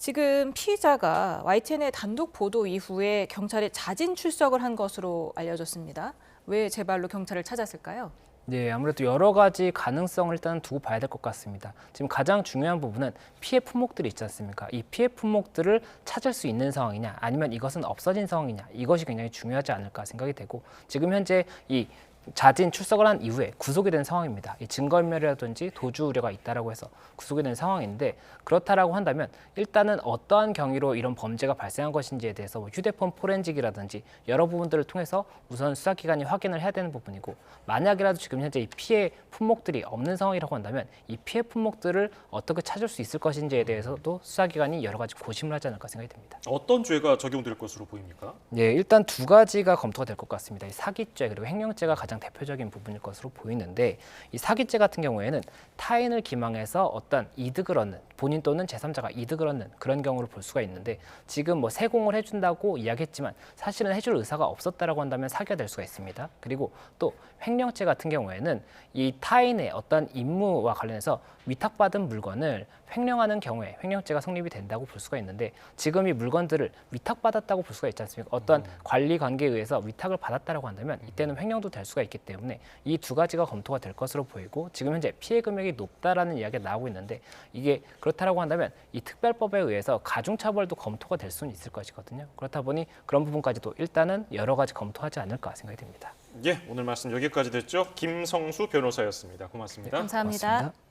지금 피의자가 YTN의 단독 보도 이후에 경찰에 자진 출석을 한 것으로 알려졌습니다. 왜 제발로 경찰을 찾았을까요? 네, 아무래도 여러 가지 가능성을 일단 두고 봐야 될 것 같습니다. 지금 가장 중요한 부분은 피해 품목들이 있지 않습니까? 이 피해 품목들을 찾을 수 있는 상황이냐, 아니면 이것은 없어진 상황이냐, 이것이 굉장히 중요하지 않을까 생각이 되고, 지금 현재 이 자진 출석을 한 이후에 구속이 된 상황입니다. 이 증거인멸이라든지 도주 우려가 있다라고 해서 구속이 된 상황인데, 그렇다라고 한다면 일단은 어떠한 경위로 이런 범죄가 발생한 것인지에 대해서 휴대폰 포렌식이라든지 여러 부분들을 통해서 우선 수사기관이 확인을 해야 되는 부분이고, 만약이라도 지금 현재 이 피해 품목들이 없는 상황이라고 한다면 이 피해 품목들을 어떻게 찾을 수 있을 것인지에 대해서도 수사기관이 여러 가지 고심을 하지 않을까 생각이 듭니다. 어떤 죄가 적용될 것으로 보입니까? 네, 일단 두 가지가 검토가 될 것 같습니다. 이 사기죄 그리고 횡령죄가 가장 대표적인 부분일 것으로 보이는데, 이 사기죄 같은 경우에는 타인을 기망해서 어떤 이득을 얻는, 본인 또는 제3자가 이득을 얻는 그런 경우를 볼 수가 있는데, 지금 뭐 세공을 해준다고 이야기했지만 사실은 해줄 의사가 없었다라고 한다면 사기가 될 수가 있습니다. 그리고 또 횡령죄 같은 경우에는 이 타인의 어떤 임무와 관련해서 위탁받은 물건을 횡령하는 경우에 횡령죄가 성립이 된다고 볼 수가 있는데, 지금 이 물건들을 위탁받았다고 볼 수가 있지 않습니까? 어떤 관리 관계에 의해서 위탁을 받았다라고 한다면 이때는 횡령도 될 수가 있기 때문에 이 두 가지가 검토가 될 것으로 보이고, 지금 현재 피해 금액이 높다라는 이야기가 나오고 있는데, 이게 그렇다라고 한다면 이 특별법에 의해서 가중처벌도 검토가 될 수는 있을 것이거든요. 그렇다 보니 그런 부분까지도 일단은 여러 가지 검토하지 않을까 생각이 듭니다. 예, 오늘 말씀 여기까지 듣죠. 김성수 변호사였습니다. 고맙습니다. 네, 감사합니다. 고맙습니다.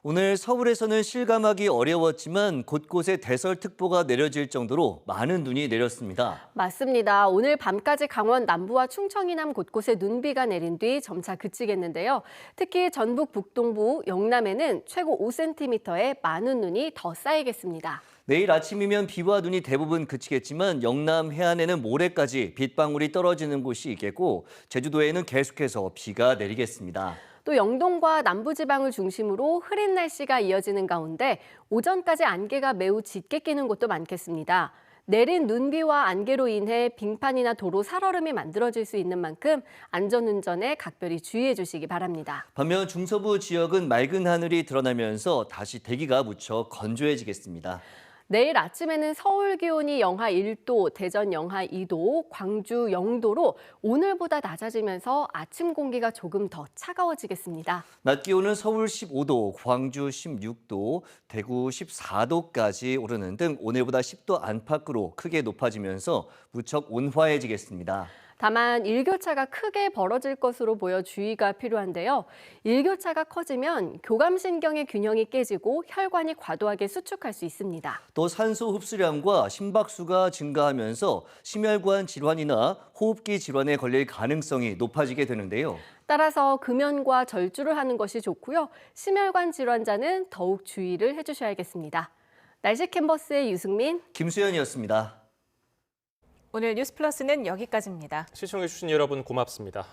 오늘 서울에서는 실감하기 어려웠지만 곳곳에 대설특보가 내려질 정도로 많은 눈이 내렸습니다. 맞습니다. 오늘 밤까지 강원 남부와 충청 이남 곳곳에 눈비가 내린 뒤 점차 그치겠는데요. 특히 전북 북동부, 영남에는 최고 5cm의 많은 눈이 더 쌓이겠습니다. 내일 아침이면 비와 눈이 대부분 그치겠지만 영남 해안에는 모레까지 빗방울이 떨어지는 곳이 있겠고, 제주도에는 계속해서 비가 내리겠습니다. 또 영동과 남부지방을 중심으로 흐린 날씨가 이어지는 가운데 오전까지 안개가 매우 짙게 끼는 곳도 많겠습니다. 내린 눈비와 안개로 인해 빙판이나 도로 살얼음이 만들어질 수 있는 만큼 안전운전에 각별히 주의해 주시기 바랍니다. 반면 중서부 지역은 맑은 하늘이 드러나면서 다시 대기가 무척 건조해지겠습니다. 내일 아침에는 서울 기온이 영하 1도, 대전 영하 2도, 광주 0도로 오늘보다 낮아지면서 아침 공기가 조금 더 차가워지겠습니다. 낮 기온은 서울 15도, 광주 16도, 대구 14도까지 오르는 등 오늘보다 10도 안팎으로 크게 높아지면서 무척 온화해지겠습니다. 다만 일교차가 크게 벌어질 것으로 보여 주의가 필요한데요. 일교차가 커지면 교감신경의 균형이 깨지고 혈관이 과도하게 수축할 수 있습니다. 또 산소 흡수량과 심박수가 증가하면서 심혈관 질환이나 호흡기 질환에 걸릴 가능성이 높아지게 되는데요. 따라서 금연과 절주를 하는 것이 좋고요. 심혈관 질환자는 더욱 주의를 해주셔야겠습니다. 날씨 캔버스의 유승민, 김수현이었습니다. 오늘 뉴스플러스는 여기까지입니다. 시청해주신 여러분 고맙습니다.